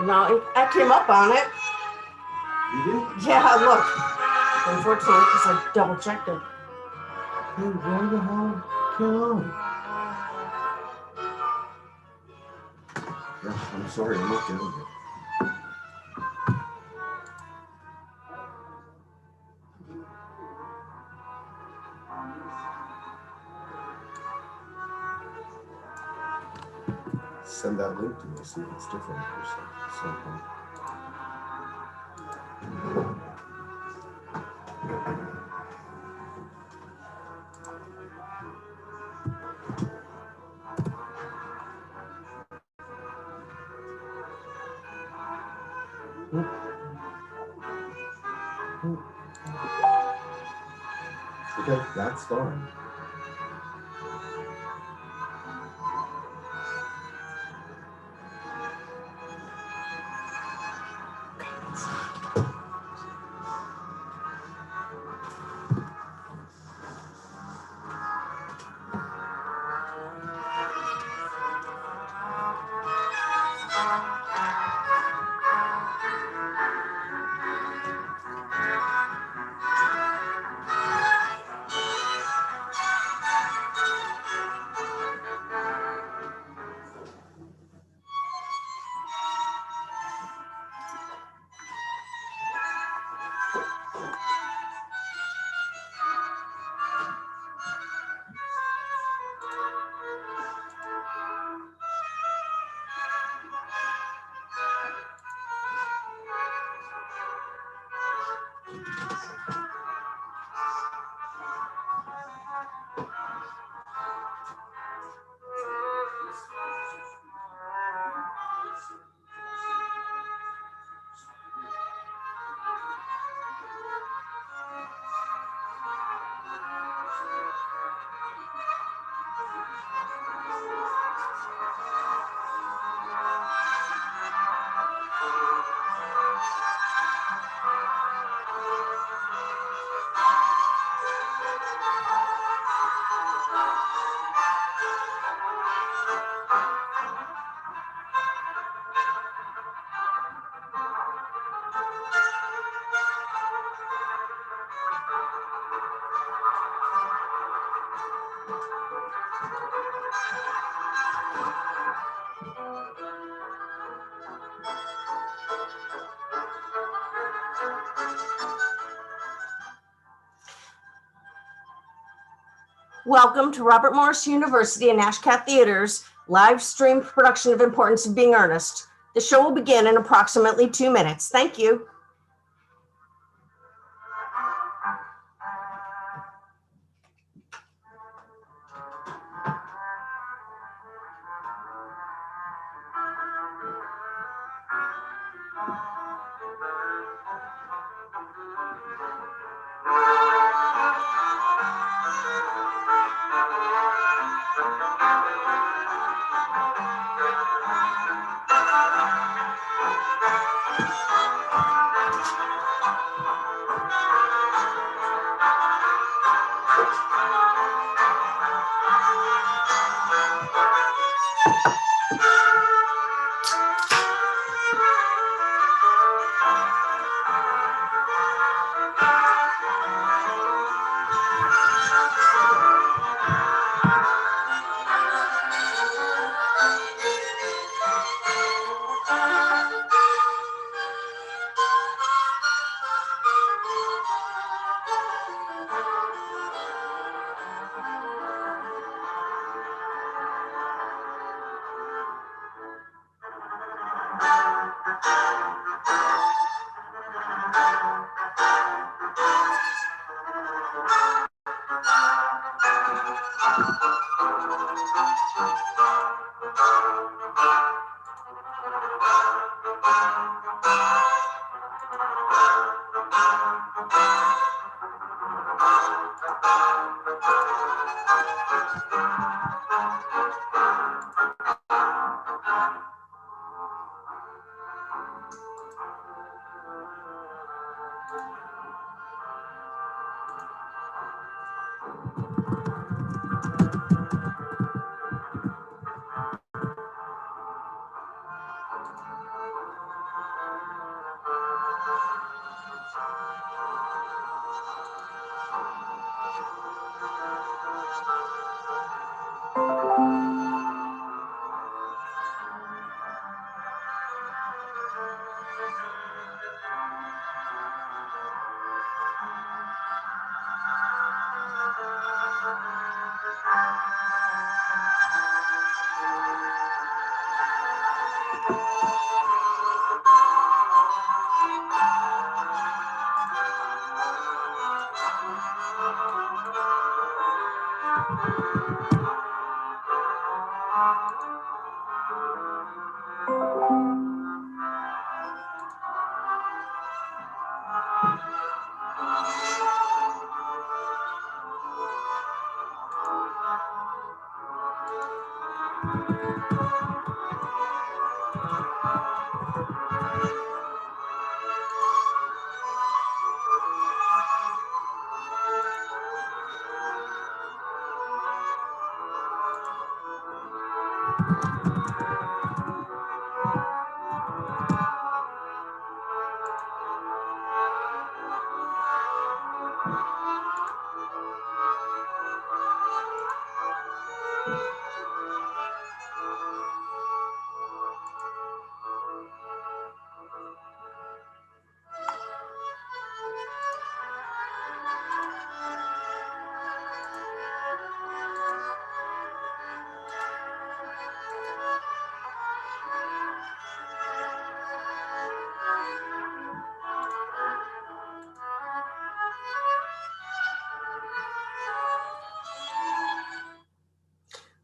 No, I came up on it. You did? Yeah, look. Unfortunately, because I double checked it. Hey, why the hell came on? Yeah, I'm sorry, I'm not getting it. Send that link to me, see if it's different or something. Okay, that's fine. Welcome to Robert Morris University and Ashcat Theater's live stream production of Importance of Being Earnest. The show will begin in approximately 2 minutes. Thank you.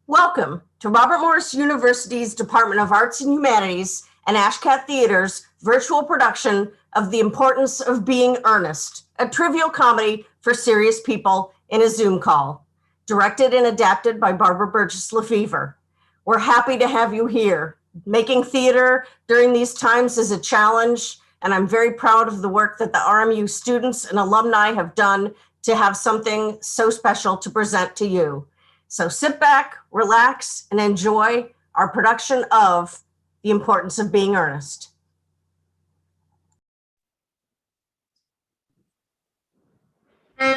Welcome to Robert Morris University's Department of Arts and Humanities and Ashcat Theater's virtual production of The Importance of Being Earnest, a trivial comedy for serious people in a Zoom call, directed and adapted by Barbara Burgess-Lefebvre. We're happy to have you here. Making theater during these times is a challenge, and I'm very proud of the work that the RMU students and alumni have done to have something so special to present to you. So sit back, relax, and enjoy our production of The Importance of Being Earnest. Do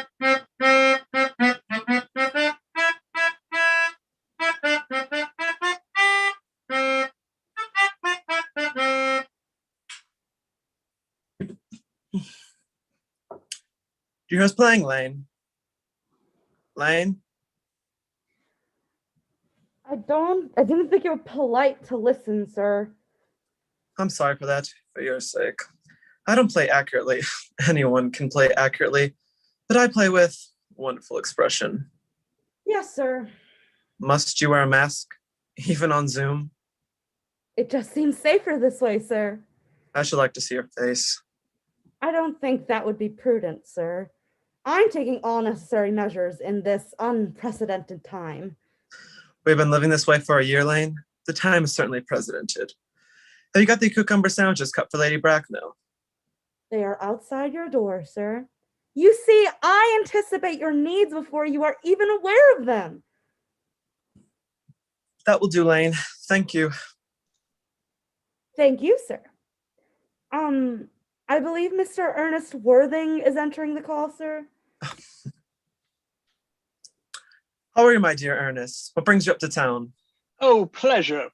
you hear us playing, Lane? Lane? I didn't think you were polite to listen, sir. I'm sorry for that, for your sake. I don't play accurately. Anyone can play accurately, but I play with wonderful expression. Yes, sir. Must you wear a mask, even on Zoom? It just seems safer this way, sir. I should like to see your face. I don't think that would be prudent, sir. I'm taking all necessary measures in this unprecedented time. We've been living this way for a year, Lane. The time is certainly precedented. Have you got the cucumber sandwiches cut for Lady Bracknell? They are outside your door, sir. You see, I anticipate your needs before you are even aware of them. That will do, Lane. Thank you. Thank you, sir. I believe Mr. Ernest Worthing is entering the call, sir. How are you, my dear Ernest? What brings you up to town? Oh, pleasure.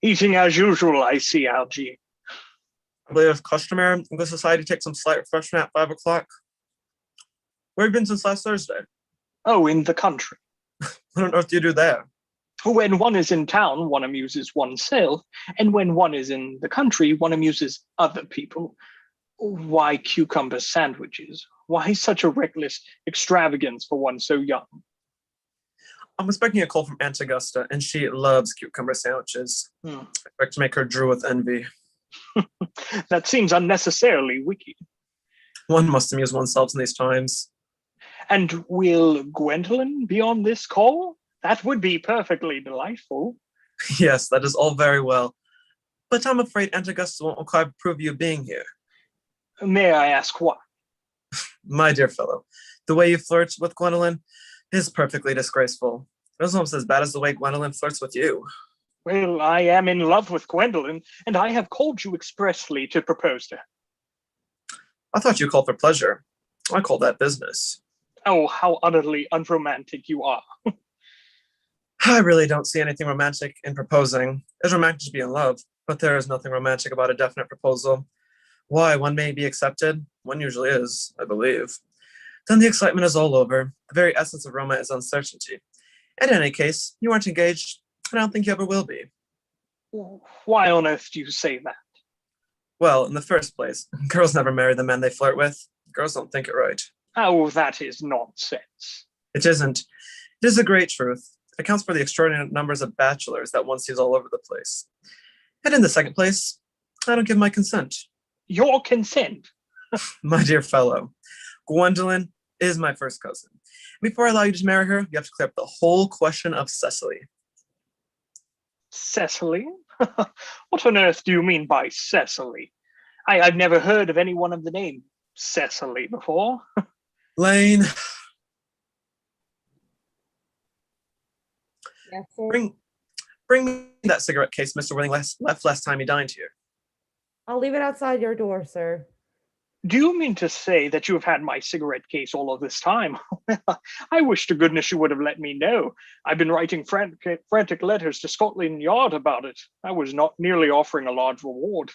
Eating as usual, I see, Algie. I believe customary in the society takes some slight refreshment at 5 o'clock. Where have you been since last Thursday? Oh, in the country. What on earth do you do there? When one is in town, one amuses oneself, and when one is in the country, one amuses other people. Why cucumber sandwiches? Why such a reckless extravagance for one so young? I'm expecting a call from Aunt Augusta, and she loves cucumber sandwiches. I expect to make her drool with envy. That seems unnecessarily wicked. One must amuse oneself in these times. And will Gwendolyn be on this call? That would be perfectly delightful. Yes, that is all very well. But I'm afraid Aunt Augusta won't require proof of you being here. May I ask why? My dear fellow, the way you flirt with Gwendolyn is perfectly disgraceful. It was almost as bad as the way Gwendolyn flirts with you. Well, I am in love with Gwendolyn, and I have called you expressly to propose to her. I thought you called for pleasure. I call that business. Oh, how utterly unromantic you are. I really don't see anything romantic in proposing. It's romantic to be in love, but there is nothing romantic about a definite proposal. Why, one may be accepted. One usually is, I believe. Then the excitement is all over. The very essence of romance is uncertainty. In any case, you aren't engaged, and I don't think you ever will be. Why on earth do you say that? Well, in the first place, girls never marry the men they flirt with. Girls don't think it right. Oh, that is nonsense. It isn't. It is a great truth. It accounts for the extraordinary numbers of bachelors that one sees all over the place. And in the second place, I don't give my consent. Your consent? My dear fellow, Gwendolyn is my first cousin. Before I allow you to marry her, you have to clear up the whole question of Cecily. Cecily? What on earth do you mean by Cecily? I've never heard of anyone of the name Cecily before. Lane, Yes, sir. bring me that cigarette case Mr. Willing left last time he dined here. I'll leave it outside your door, sir. Do you mean to say that you have had my cigarette case all of this time? I wish to goodness you would have let me know. I've been writing frantic letters to Scotland Yard about it. I was not nearly offering a large reward.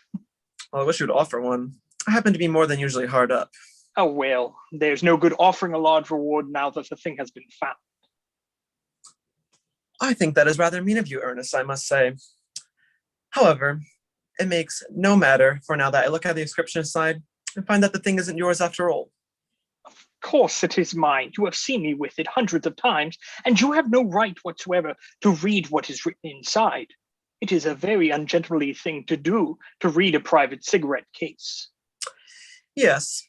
Well, I wish you'd offer one. I happen to be more than usually hard up. Oh, well, there's no good offering a large reward now that the thing has been found. I think that is rather mean of you, Ernest, I must say. However, it makes no matter for now that I look at the inscription side and find that the thing isn't yours after all. Of course it is mine. You have seen me with it hundreds of times, and you have no right whatsoever to read what is written inside. It is a very ungentlemanly thing to do, to read a private cigarette case. Yes,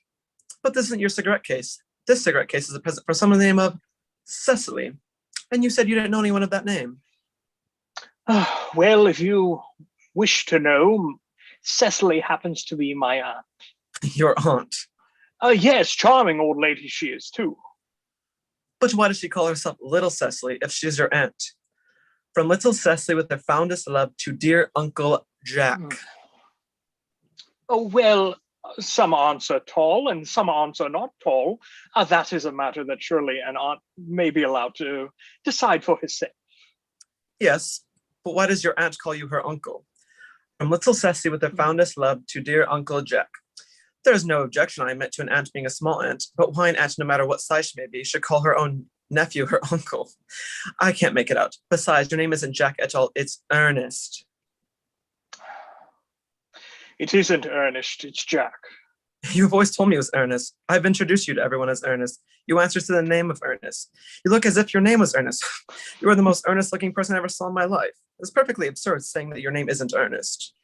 but this isn't your cigarette case. This cigarette case is a present for someone the name of Cecily. And you said you didn't know anyone of that name. Well, if you wish to know, Cecily happens to be my aunt. Your aunt. Yes, charming old lady she is, too. But why does she call herself Little Cecily if she's your aunt? From Little Cecily with her fondest love to dear Uncle Jack. Oh, well, some aunts are tall and some aunts are not tall. That is a matter that surely an aunt may be allowed to decide for herself. Yes, but why does your aunt call you her uncle? From Little Cecily with her fondest love to dear Uncle Jack. There is no objection, I admit, to an aunt being a small aunt, but why an aunt, no matter what size she may be, should call her own nephew her uncle? I can't make it out. Besides, your name isn't Jack at all, it's Earnest. It isn't Earnest, it's Jack. You've always told me it was Ernest. I've introduced you to everyone as Ernest. You answer to the name of Ernest. You look as if your name was Ernest. You are the most earnest-looking person I ever saw in my life. It's perfectly absurd saying that your name isn't Ernest.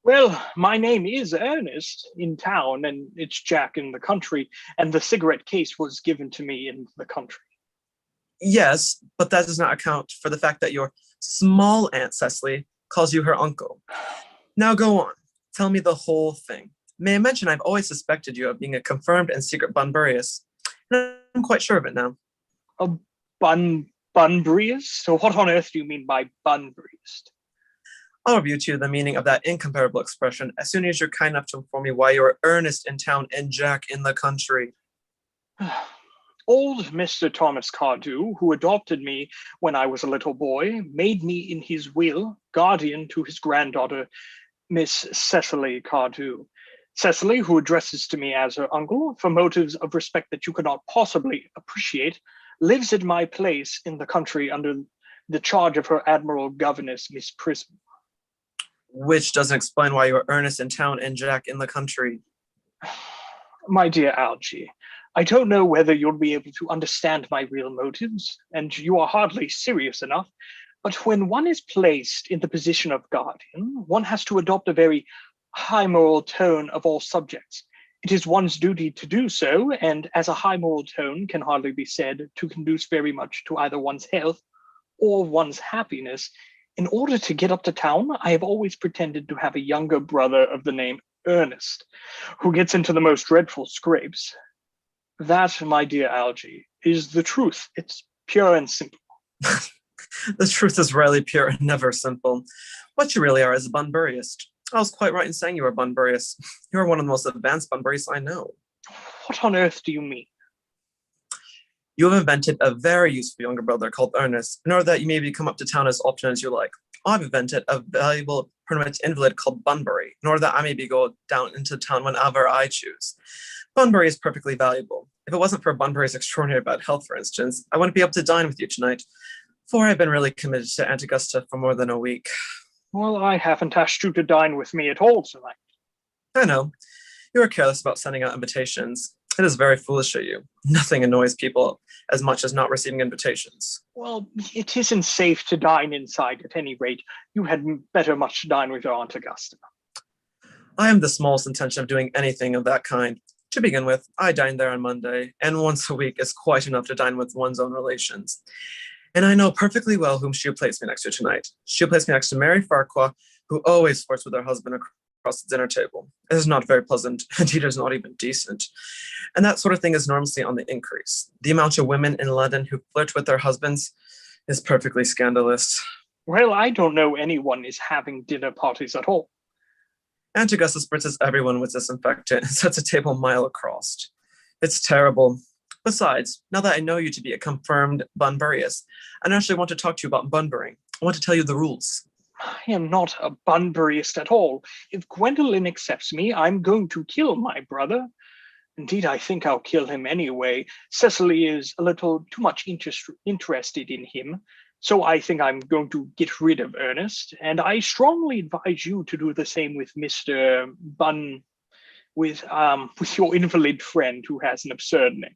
Well, my name is Earnest in town, and it's Jack in the country, and the cigarette case was given to me in the country. Yes, but that does not account for the fact that your small Aunt Cecily calls you her uncle. Now go on. Tell me the whole thing. May I mention I've always suspected you of being a confirmed and secret Bunburyist. And I'm quite sure of it now. A Bunburyist? So what on earth do you mean by Bunburyist? I'll review to you the meaning of that incomparable expression as soon as you're kind enough to inform me why you are Ernest in town and Jack in the country. Old Mr. Thomas Cardew, who adopted me when I was a little boy, made me in his will guardian to his granddaughter, Miss Cecily Cardew. Cecily, who addresses to me as her uncle, for motives of respect that you cannot possibly appreciate, lives at my place in the country under the charge of her admirable governess, Miss Prism. Which doesn't explain why you are Ernest in town and Jack in the country. My dear Algie, I don't know whether you'll be able to understand my real motives, and you are hardly serious enough, but when one is placed in the position of guardian, one has to adopt a very high moral tone of all subjects. It is one's duty to do so, and as a high moral tone can hardly be said to conduce very much to either one's health or one's happiness, in order to get up to town, I have always pretended to have a younger brother of the name Earnest, who gets into the most dreadful scrapes. That, my dear Algie, is the truth. It's pure and simple. The truth is rarely pure and never simple. What you really are is a Bunburyist. I was quite right in saying you are Bunburyist. You are one of the most advanced Bunburyists I know. What on earth do you mean? You have invented a very useful younger brother called Earnest, in order that you may come up to town as often as you like. I've invented a valuable permanent invalid called Bunbury, in order that I may go down into town whenever I choose. Bunbury is perfectly valuable. If it wasn't for Bunbury's extraordinary bad health, for instance, I wouldn't be able to dine with you tonight, for I've been really committed to Aunt Augusta for more than a week. Well, I haven't asked you to dine with me at all tonight. I know. You are careless about sending out invitations. It is very foolish of you. Nothing annoys people as much as not receiving invitations. Well, it isn't safe to dine inside at any rate. You had better much dine with your Aunt Augusta. I have the smallest intention of doing anything of that kind. To begin with, I dine there on Monday, and once a week is quite enough to dine with one's own relations. And I know perfectly well whom she'll place me next to tonight. She'll place me next to Mary Farquhar, who always flirts with her husband across the dinner table. It is not very pleasant, indeed it is not even decent. And that sort of thing is enormously on the increase. The amount of women in London who flirt with their husbands is perfectly scandalous. Well, I don't know anyone is having dinner parties at all. Aunt Augusta spritzes everyone with disinfectant and sets a table a mile across. It's terrible. Besides, now that I know you to be a confirmed Bunburyist, I naturally want to talk to you about Bunbury. I want to tell you the rules. I am not a Bunburyist at all. If Gwendolen accepts me, I'm going to kill my brother. Indeed, I think I'll kill him anyway. Cecily is a little too much interested in him, so I think I'm going to get rid of Earnest, and I strongly advise you to do the same with Mr. Bun, with your invalid friend who has an absurd name.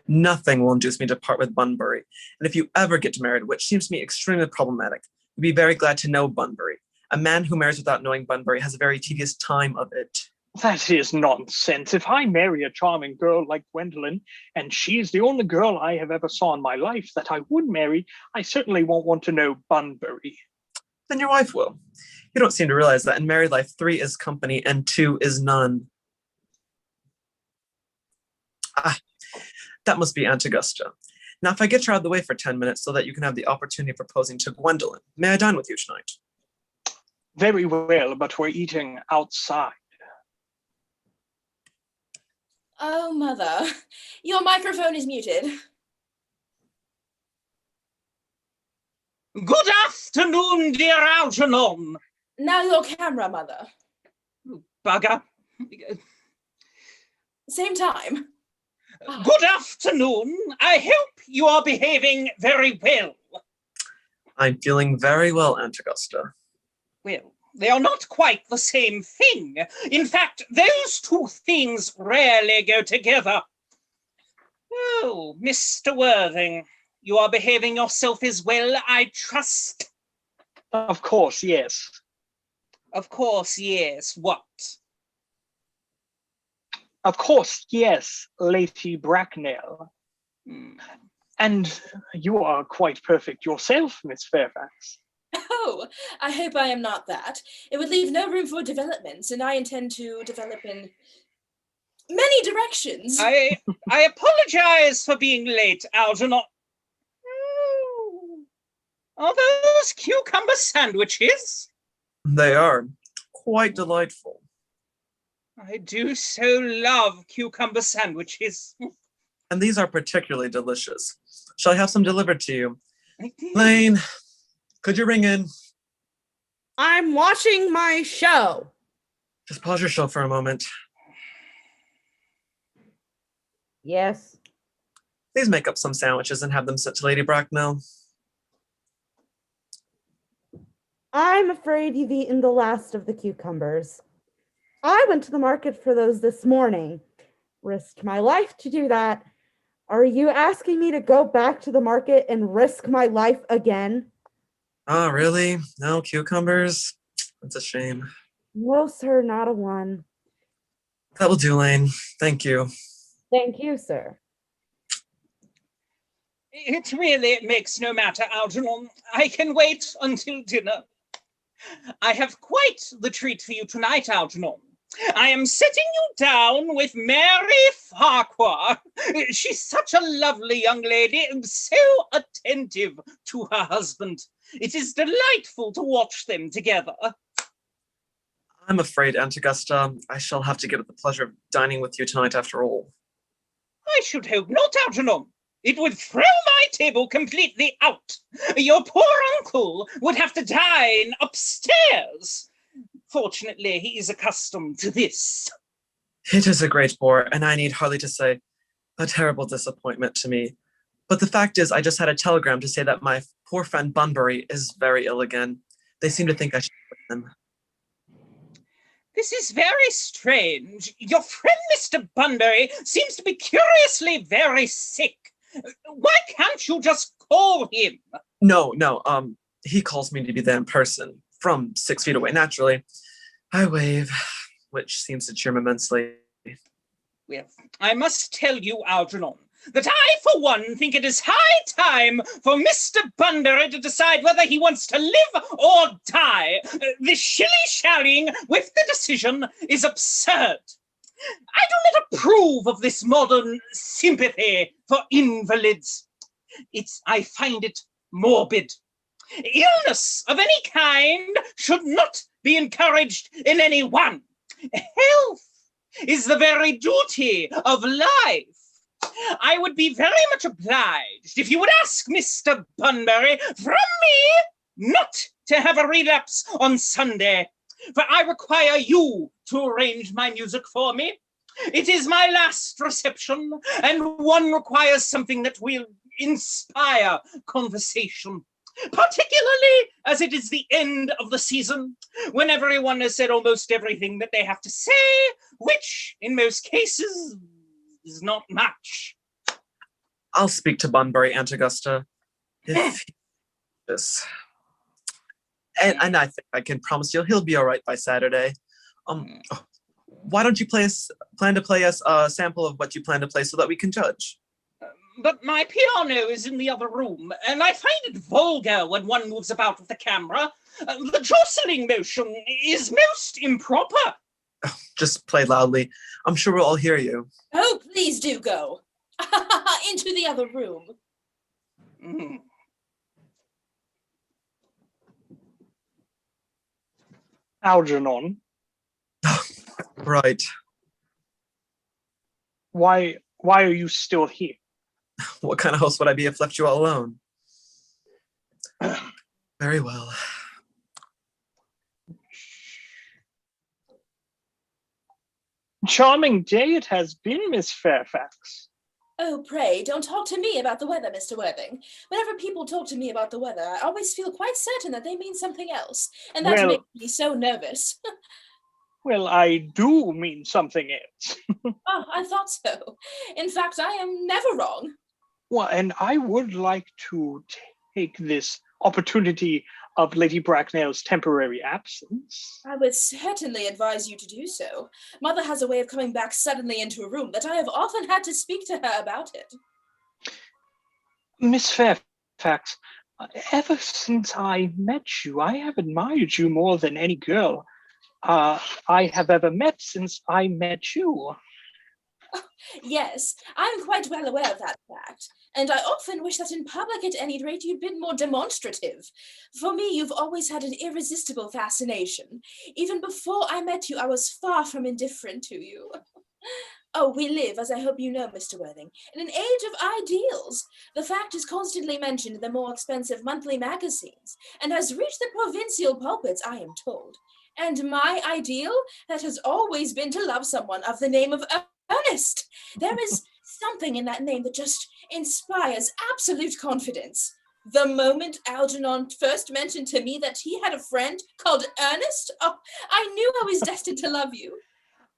Nothing will induce me to part with Bunbury, and if you ever get married, which seems to me extremely problematic, I'd be very glad to know Bunbury. A man who marries without knowing Bunbury has a very tedious time of it. That is nonsense. If I marry a charming girl like Gwendolen, and she's the only girl I have ever saw in my life that I would marry, I certainly won't want to know Bunbury. Then your wife will. You don't seem to realize that in married life, 3 is company and 2 is none. That must be Aunt Augusta. Now, if I get you out of the way for 10 minutes so that you can have the opportunity of proposing to Gwendolen, may I dine with you tonight? Very well, but we're eating outside. Oh, Mother, your microphone is muted. Good afternoon, dear Algernon. Now your camera, Mother. Bugger. Same time. Good afternoon. I hope you are behaving very well. I'm feeling very well, Aunt Augusta. Well, they are not quite the same thing. In fact, those two things rarely go together. Oh, Mr. Worthing, you are behaving yourself as well, I trust? Of course, yes. Of course, yes. What? Of course, yes, Lady Bracknell. And you are quite perfect yourself, Miss Fairfax. Oh, I hope I am not that. It would leave no room for development, and I intend to develop in many directions. I apologize for being late, Algernon. Are those cucumber sandwiches? They are quite delightful. I do so love cucumber sandwiches. And these are particularly delicious. Shall I have some delivered to you? Lane, could you ring in? I'm watching my show. Just pause your show for a moment. Yes. Please make up some sandwiches and have them sent to Lady Bracknell. I'm afraid you've eaten the last of the cucumbers. I went to the market for those this morning. Risked my life to do that. Are you asking me to go back to the market and risk my life again? Oh, really? No cucumbers? That's a shame. No, sir, not a one. That will do, Lane. Thank you. Thank you, sir. It really makes no matter, Algernon. I can wait until dinner. I have quite the treat for you tonight, Algernon. I am setting you down with Mary Farquhar. She's such a lovely young lady and so attentive to her husband. It is delightful to watch them together. I'm afraid, Aunt Augusta, I shall have to give it the pleasure of dining with you tonight after all. I should hope not, Algernon. It would throw my table completely out. Your poor uncle would have to dine upstairs. Fortunately, he is accustomed to this. It is a great bore, and I need hardly to say a terrible disappointment to me. But the fact is, I just had a telegram to say that my poor friend Bunbury is very ill again. They seem to think I should with him. This is very strange. Your friend Mr. Bunbury seems to be curiously very sick. Why can't you just call him? No, he calls me to be there in person, from 6 feet away, naturally. I wave, which seems to cheer him immensely. Well, I must tell you, Algernon, that I, for one, think it is high time for Mr. Bunbury to decide whether he wants to live or die. This shilly-shallying with the decision is absurd. I do not approve of this modern sympathy for invalids. I find it morbid. Illness of any kind should not be encouraged in anyone. Health is the very duty of life. I would be very much obliged if you would ask Mr. Bunbury from me not to have a relapse on Sunday, for I require you to arrange my music for me. It is my last reception, and one requires something that will inspire conversation, particularly as it is the end of the season, when everyone has said almost everything that they have to say, which, in most cases, is not much. I'll speak to Bunbury, Aunt Augusta, if he does. And I think I can promise you he'll be all right by Saturday. Why don't you plan to play us a sample of what you plan to play so that we can judge? But my piano is in the other room, and I find it vulgar when one moves about with the camera. The jostling motion is most improper. Just play loudly. I'm sure we'll all hear you. Oh, please do go. Into the other room. Mm. Algernon, Right. why are you still here? What kind of host would I be if left you all alone? Very well. Charming day it has been, Miss Fairfax. Oh, pray, don't talk to me about the weather, Mr. Worthing. Whenever people talk to me about the weather, I always feel quite certain that they mean something else, and that makes me so nervous. Well, I do mean something else. Oh, I thought so. In fact, I am never wrong. Well, and I would like to take this opportunity of Lady Bracknell's temporary absence. I would certainly advise you to do so. Mother has a way of coming back suddenly into a room that I have often had to speak to her about it. Miss Fairfax, ever since I met you, I have admired you more than any girl I have ever met since I met you. Yes, I'm quite well aware of that fact, and I often wish that in public at any rate you'd been more demonstrative. For me, you've always had an irresistible fascination. Even before I met you, I was far from indifferent to you. Oh, we live, as I hope you know, Mr. Worthing, in an age of ideals. The fact is constantly mentioned in the more expensive monthly magazines, and has reached the provincial pulpits, I am told. And my ideal, that has always been to love someone of the name of Earnest. There is something in that name that just inspires absolute confidence. The moment Algernon first mentioned to me that he had a friend called Earnest, oh, I knew I was destined to love you.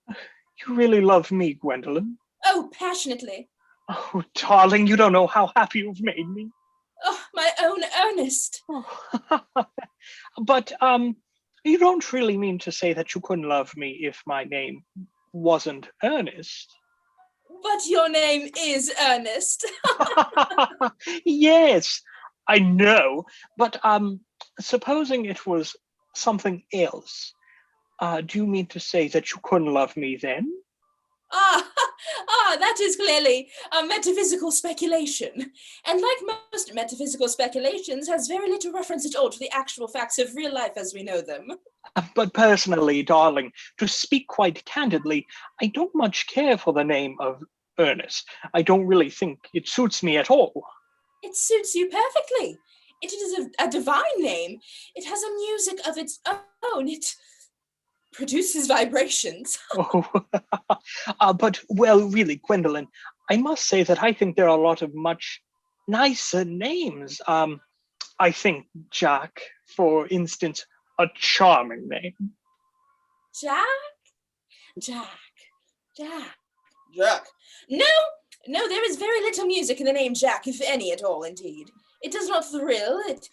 You really love me, Gwendolen? Oh, passionately. Oh, darling, you don't know how happy you've made me. Oh, my own Earnest. Oh. But, you don't really mean to say that you couldn't love me if my name wasn't Earnest? But your name is Earnest. Yes, I know. But supposing it was something else, do you mean to say that you couldn't love me then? That is clearly a metaphysical speculation. And like most metaphysical speculations, has very little reference at all to the actual facts of real life as we know them. But personally, darling, to speak quite candidly, I don't much care for the name of Earnest. I don't really think it suits me at all. It suits you perfectly. It is a divine name. It has a music of its own. It produces vibrations. Oh, but, well, really, Gwendolyn, I must say that I think there are a lot of much nicer names. I think Jack, for instance, a charming name. Jack? Jack. No, there is very little music in the name Jack, if any at all, indeed. It does not thrill, it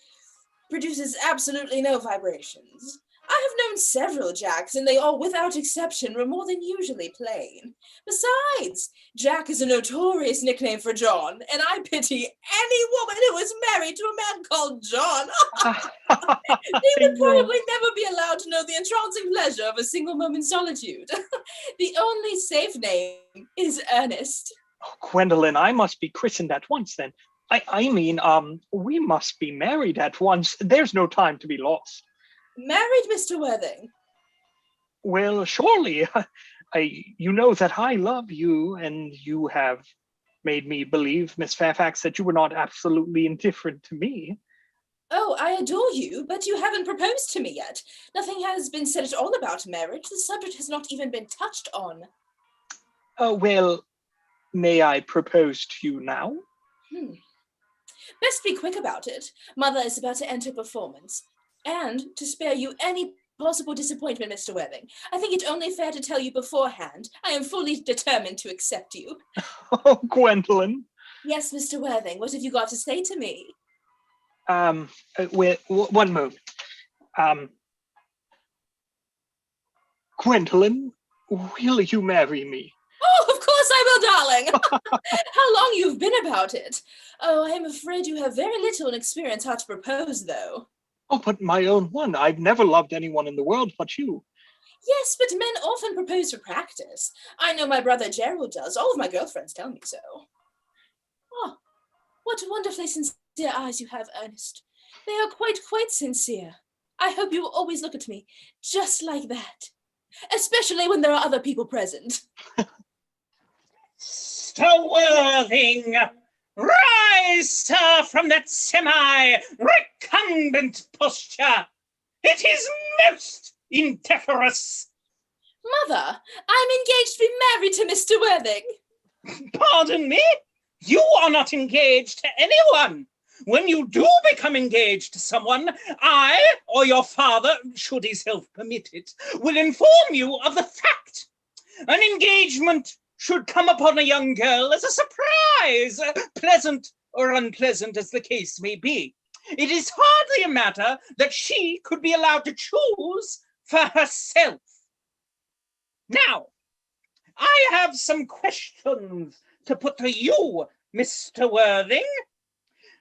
produces absolutely no vibrations. I have known several Jacks, and they all, without exception, were more than usually plain. Besides, Jack is a notorious nickname for John, and I pity any woman who is married to a man called John. They would probably never be allowed to know the entrancing pleasure of a single moment's solitude. The only safe name is Earnest. Oh, Gwendolyn, I must be christened at once then. I mean, we must be married at once. There's no time to be lost. Married, Mr. Worthing? Well, surely. You know that I love you, and you have made me believe, Miss Fairfax, that you were not absolutely indifferent to me. Oh, I adore you, but you haven't proposed to me yet. Nothing has been said at all about marriage. The subject has not even been touched on. Well, may I propose to you now? Best be quick about it. Mother is about to enter performance. And to spare you any possible disappointment, Mr. Worthing, I think it only fair to tell you beforehand I am fully determined to accept you. Oh, Gwendolyn. Yes, Mr. Worthing, what have you got to say to me? One moment. Gwendolyn, will you marry me? Oh, of course I will, darling. How long you've been about it. Oh, I am afraid you have very little experience how to propose, though. Oh, but my own one. I've never loved anyone in the world but you. Yes, but men often propose for practice. I know my brother Gerald does. All of my girlfriends tell me so. Oh, what wonderfully sincere eyes you have, Earnest. They are quite sincere. I hope you will always look at me just like that, especially when there are other people present. Mr. Worthing, rise, sir, from that semi-recumbent posture. It is most indecorous. Mother, I'm engaged to be married to Mr. Worthing. Pardon me? You are not engaged to anyone. When you do become engaged to someone, I, or your father, should his health permit it, will inform you of the fact. An engagement should come upon a young girl as a surprise, pleasant or unpleasant as the case may be. It is hardly a matter that she could be allowed to choose for herself. Now, I have some questions to put to you, Mr. Worthing.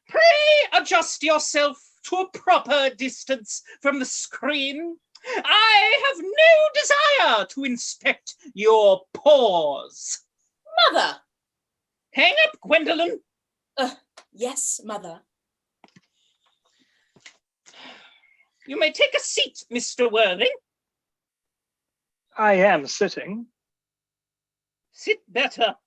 Pray adjust yourself to a proper distance from the screen. I have no desire to inspect your pores. Mother! Hang up, Gwendolyn. Yes, Mother. You may take a seat, Mr. Worthing. I am sitting. Sit better.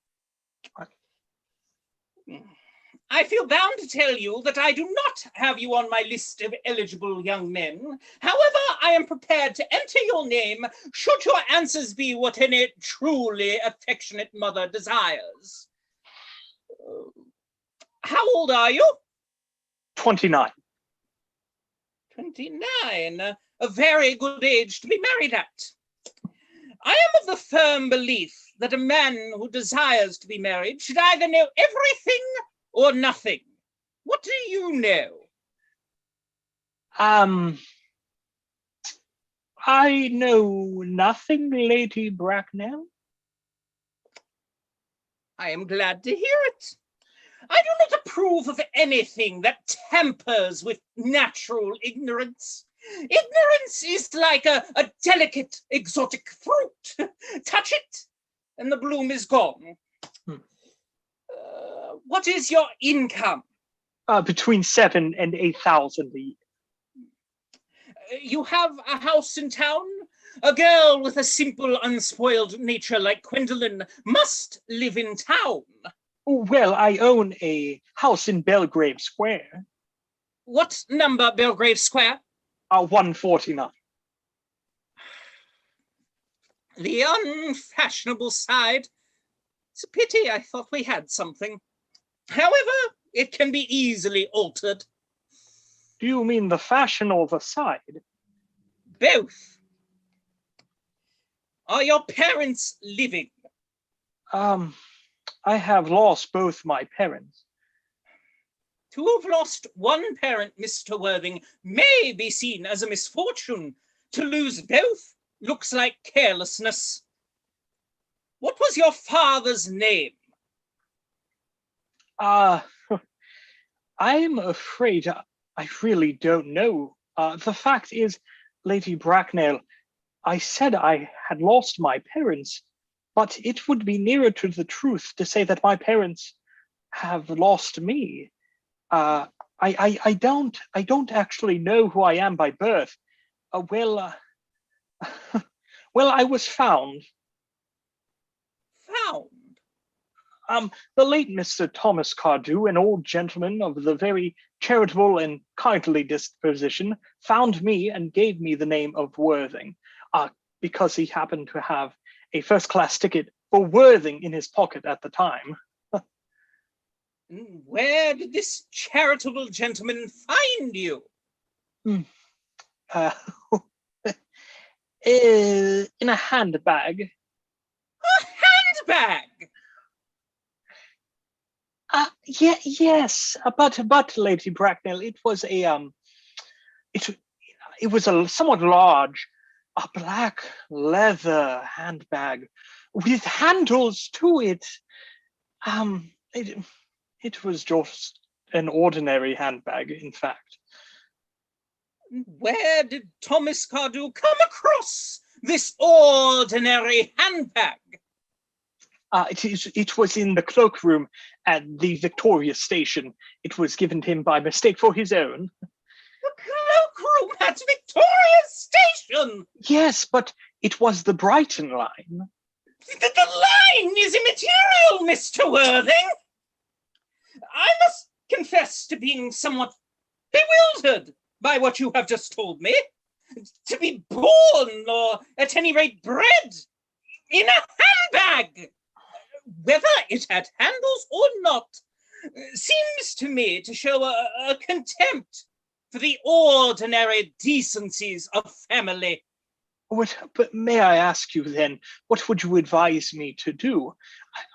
I feel bound to tell you that I do not have you on my list of eligible young men. However, I am prepared to enter your name should your answers be what any truly affectionate mother desires. How old are you? 29. 29, a very good age to be married at. I am of the firm belief that a man who desires to be married should either know everything or nothing. What do you know? I know nothing, Lady Bracknell. I am glad to hear it. I do not approve of anything that tampers with natural ignorance. Ignorance is like a delicate exotic fruit. Touch it, and the bloom is gone. What is your income? Between 7,000 and 8,000 a year. You have a house in town? A girl with a simple, unspoiled nature like Gwendolyn must live in town. Well, I own a house in Belgrave Square. What number Belgrave Square? 149. The unfashionable side. It's a pity, I thought we had something. However, it can be easily altered. Do you mean the fashion or the side? Both. Are your parents living? I have lost both my parents. To have lost one parent, Mr. Worthing, may be seen as a misfortune. To lose both looks like carelessness. What was your father's name? I'm afraid I really don't know. The fact is, Lady Bracknell, I said I had lost my parents, but it would be nearer to the truth to say that my parents have lost me. I don't actually know who I am by birth. Well, I was found. Found? The late Mr. Thomas Cardew, an old gentleman of the very charitable and kindly disposition, found me and gave me the name of Worthing, because he happened to have a first-class ticket for Worthing in his pocket at the time. Where did this charitable gentleman find you? In a handbag. A handbag? Yes, but Lady Bracknell, it was it was a somewhat large, a black leather handbag with handles to it. It was just an ordinary handbag, in fact. Where did Thomas Cardew come across this ordinary handbag? It was in the cloakroom at the Victoria station. It was given to him by mistake for his own. The cloakroom at Victoria station? Yes, but it was the Brighton line. The line is immaterial, Mr. Worthing. I must confess to being somewhat bewildered by what you have just told me. To be born, or at any rate bred, in a handbag, whether it had handles or not, seems to me to show a contempt for the ordinary decencies of family. But may I ask you then, what would you advise me to do?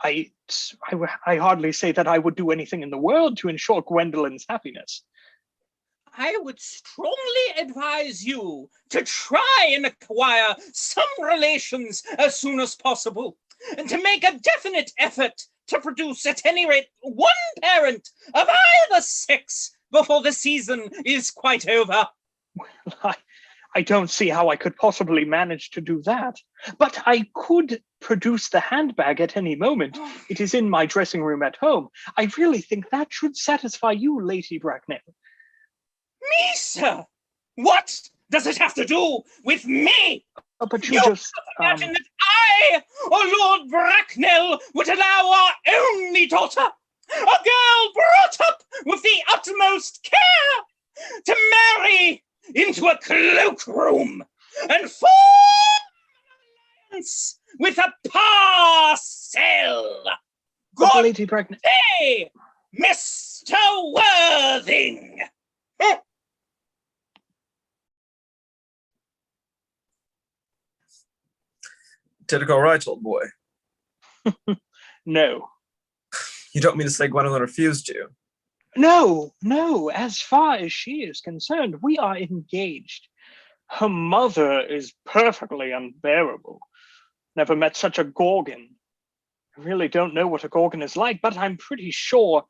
I hardly say that I would do anything in the world to ensure Gwendolyn's happiness. I would strongly advise you to try and acquire some relations as soon as possible, and to make a definite effort to produce at any rate one parent of either sex before the season is quite over. Well, I don't see how I could possibly manage to do that. But I could produce the handbag at any moment. It is in my dressing room at home. I really think that should satisfy you, Lady Bracknell. Me, sir? What does it have to do with me? But you just imagine that I or Lord Bracknell would allow our only daughter, a girl brought up with the utmost care, to marry into a cloakroom and form an alliance with a parcel. Good Lady Bracknell. day, Mr. Worthing. Did it go right, old boy? No. You don't mean to say Gwendolyn refused you? No. As far as she is concerned, we are engaged. Her mother is perfectly unbearable. Never met such a gorgon. I really don't know what a gorgon is like, but I'm pretty sure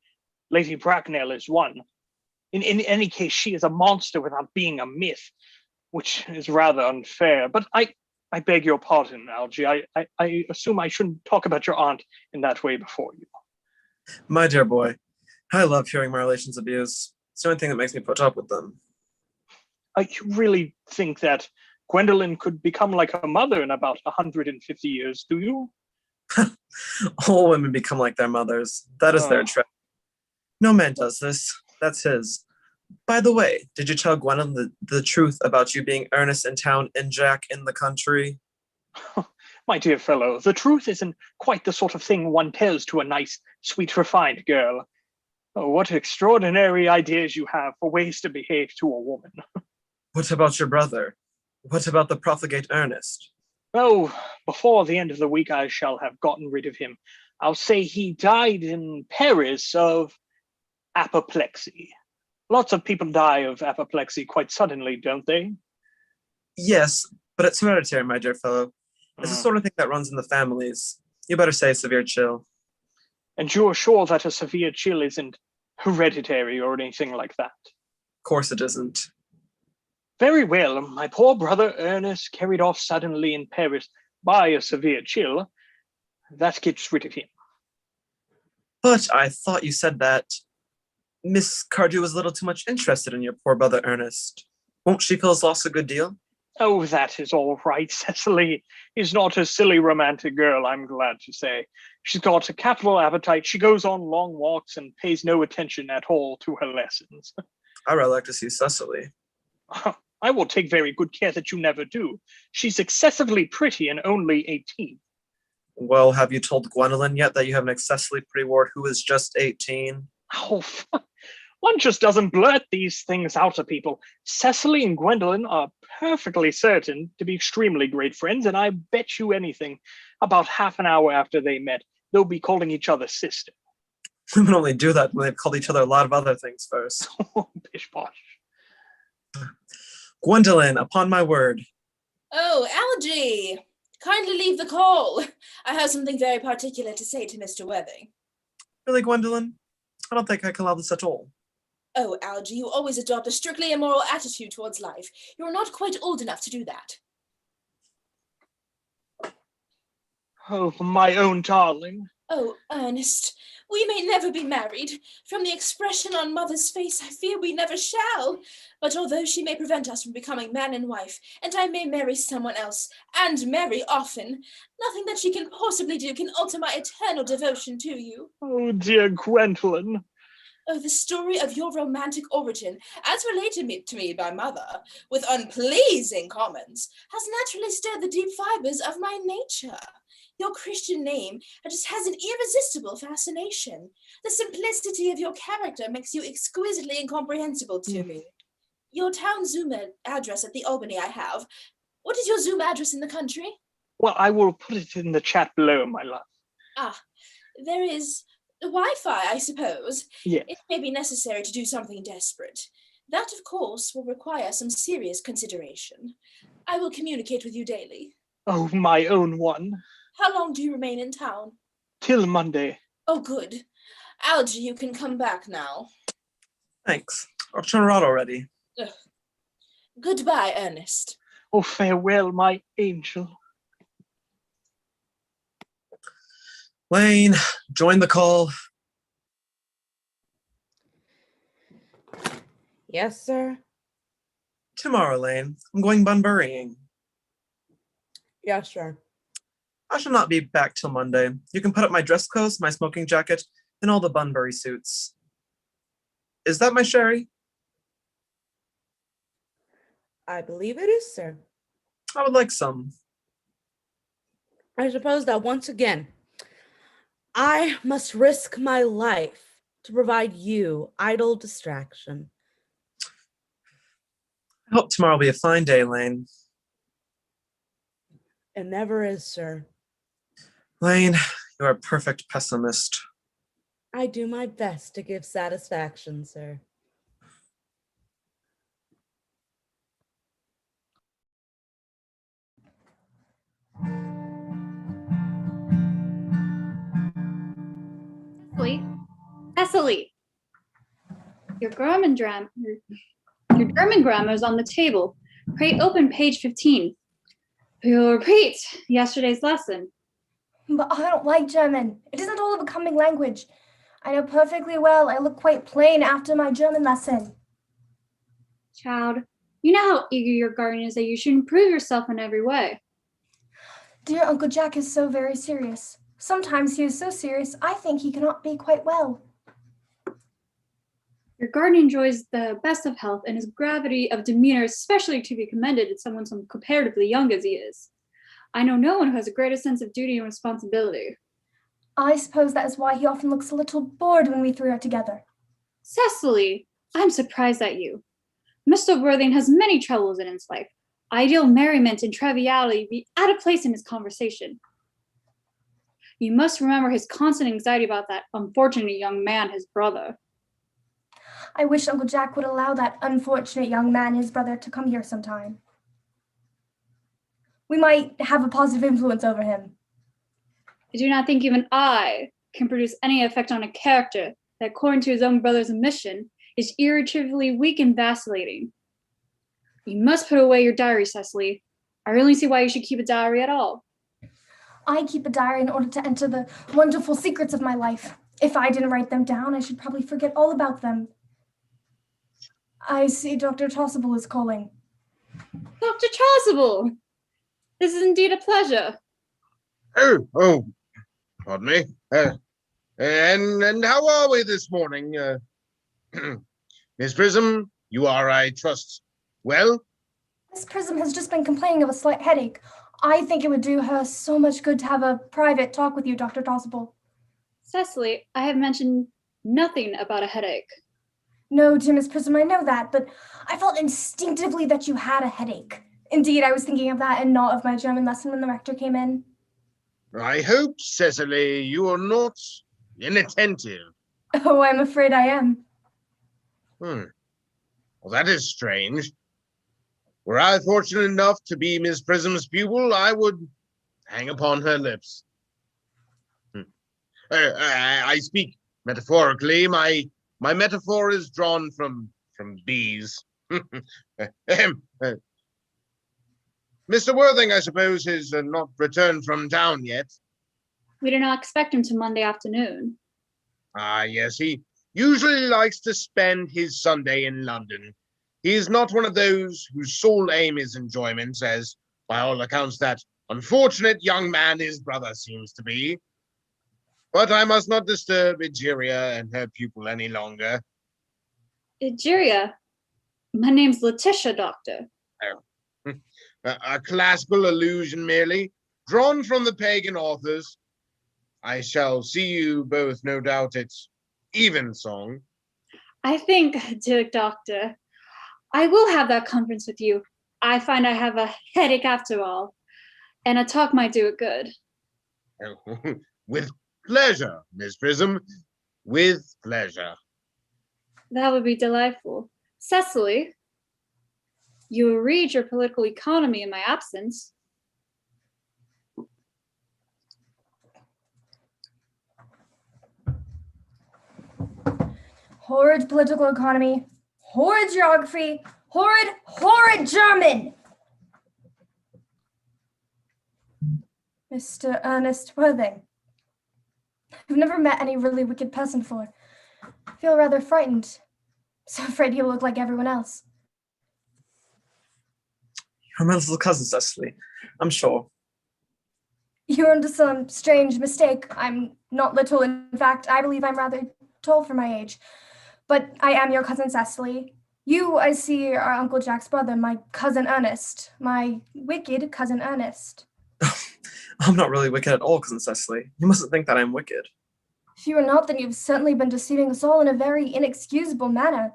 Lady Bracknell is one. In any case, she is a monster without being a myth, which is rather unfair. But I beg your pardon, Algie. I assume I shouldn't talk about your aunt in that way before you. My dear boy, I love hearing my relations abused. It's the only thing that makes me put up with them. I really think that Gwendolyn could become like her mother in about 150 years, do you? All women become like their mothers. That is their trait. No man does this. That's his. By the way, did you tell Gwendolyn the truth about you being Earnest in town and Jack in the country? My dear fellow, the truth isn't quite the sort of thing one tells to a nice, sweet, refined girl. Oh, what extraordinary ideas you have for ways to behave to a woman. What about your brother? What about the profligate Earnest? Oh, before the end of the week I shall have gotten rid of him. I'll say he died in Paris of apoplexy. Lots of people die of apoplexy quite suddenly, don't they? Yes, but it's hereditary, my dear fellow. It's the sort of thing that runs in the families. You better say severe chill. And you're sure that a severe chill isn't hereditary or anything like that? Of course it isn't. Very well. My poor brother Ernest carried off suddenly in Paris by a severe chill. That gets rid of him. But I thought you said that Miss Cardew was a little too much interested in your poor brother Ernest. Won't she feel his loss a good deal? Oh, that is all right. Cecily is not a silly romantic girl, I'm glad to say. She's got a capital appetite. She goes on long walks and pays no attention at all to her lessons. I'd rather like to see Cecily. I will take very good care that you never do. She's excessively pretty and only 18. Well, have you told Gwendolyn yet that you have an excessively pretty ward who is just 18? Oh, one just doesn't blurt these things out to people. Cecily and Gwendolyn are perfectly certain to be extremely great friends, and I bet you anything, about half an hour after they met, they'll be calling each other sister. Women only do that when they've called each other a lot of other things first. Bish bosh. Gwendolyn, upon my word. Oh, Algie! Kindly leave the call. I have something very particular to say to Mr. Worthing. Really, Gwendolyn? I don't think I can allow this at all. Oh, Algie, you always adopt a strictly immoral attitude towards life. You're not quite old enough to do that. Oh, my own darling. Oh, Ernest, we may never be married. From the expression on Mother's face, I fear we never shall. But although she may prevent us from becoming man and wife, and I may marry someone else, and marry often, nothing that she can possibly do can alter my eternal devotion to you. Oh, dear Gwendolyn. Oh, the story of your romantic origin, as related to me by Mother, with unpleasing comments, has naturally stirred the deep fibers of my nature. Your Christian name just has an irresistible fascination. The simplicity of your character makes you exquisitely incomprehensible to me. Your town Zoom address at the Albany I have. What is your Zoom address in the country? Well, I will put it in the chat below, my love. Ah, there is Wi-Fi, I suppose. Yes. It may be necessary to do something desperate. That, of course, will require some serious consideration. I will communicate with you daily. Oh, my own one. How long do you remain in town? Till Monday. Oh, good. Algie, you can come back now. Thanks. I'll turn her out already. Ugh. Goodbye, Ernest. Oh, farewell, my angel. Lane, join the call. Yes, sir. Tomorrow, Lane. I'm going bunburying. Yes, sir. I shall not be back till Monday. You can put up my dress clothes, my smoking jacket, and all the Bunbury suits. Is that my sherry? I believe it is, sir. I would like some. I suppose that once again, I must risk my life to provide you idle distraction. I hope tomorrow will be a fine day, Lane. It never is, sir. Lane, you are a perfect pessimist. I do my best to give satisfaction, sir. Cecily, your German grammar is on the table. Pray open page 15. You'll repeat yesterday's lesson. But I don't like German. It isn't all a becoming language. I know perfectly well I look quite plain after my German lesson. Child, you know how eager your guardian is that you should improve yourself in every way. Dear Uncle Jack is so very serious. Sometimes he is so serious, I think he cannot be quite well. Your guardian enjoys the best of health, and his gravity of demeanor is especially to be commended in someone so comparatively young as he is. I know no one who has a greater sense of duty and responsibility. I suppose that is why he often looks a little bored when we three are together. Cecily, I'm surprised at you. Mr. Worthing has many troubles in his life. Ideal merriment and triviality be out of place in his conversation. You must remember his constant anxiety about that unfortunate young man, his brother. I wish Uncle Jack would allow that unfortunate young man, his brother, to come here sometime. We might have a positive influence over him. I do not think even I can produce any effect on a character that, according to his own brother's admission, is irretrievably weak and vacillating. You must put away your diary, Cecily. I really see why you should keep a diary at all. I keep a diary in order to enter the wonderful secrets of my life. If I didn't write them down, I should probably forget all about them. I see Dr. Tossable is calling. Dr. Tossable! This is indeed a pleasure. Oh, pardon me. And how are we this morning? Miss Prism, you are, I trust, well? Miss Prism has just been complaining of a slight headache. I think it would do her so much good to have a private talk with you, Dr. Tossable. Cecily, I have mentioned nothing about a headache. No, dear Miss Prism, I know that, but I felt instinctively that you had a headache. Indeed, I was thinking of that and not of my German lesson when the rector came in. I hope, Cecily, you are not inattentive. Oh, I'm afraid I am. Well, that is strange. Were I fortunate enough to be Miss Prism's pupil, I would hang upon her lips. I speak metaphorically. My metaphor is drawn from bees. Mr. Worthing, I suppose, has not returned from town yet. We do not expect him till Monday afternoon. Ah, yes, he usually likes to spend his Sunday in London. He is not one of those whose sole aim is enjoyment, as, by all accounts, that unfortunate young man his brother seems to be. But I must not disturb Egeria and her pupil any longer. Egeria? My name's Letitia, Doctor. Oh. A classical allusion merely, drawn from the pagan authors. I shall see you both, no doubt, at evensong. I think, dear Doctor, I will have that conference with you. I find I have a headache after all, and a talk might do it good. Oh, with pleasure, Miss Prism. With pleasure. That would be delightful. Cecily, you will read your political economy in my absence. Horrid political economy, horrid geography, horrid German! Mr. Earnest Worthing. I've never met any really wicked person before. I feel rather frightened. So afraid he'll look like everyone else. You're my little cousin, Cecily, I'm sure. You're under some strange mistake. I'm not little. In fact, I believe I'm rather tall for my age. But I am your cousin Cecily. You, I see, are Uncle Jack's brother, my cousin Earnest. My wicked cousin Earnest. I'm not really wicked at all, cousin Cecily. You mustn't think that I'm wicked. If you are not, then you've certainly been deceiving us all in a very inexcusable manner.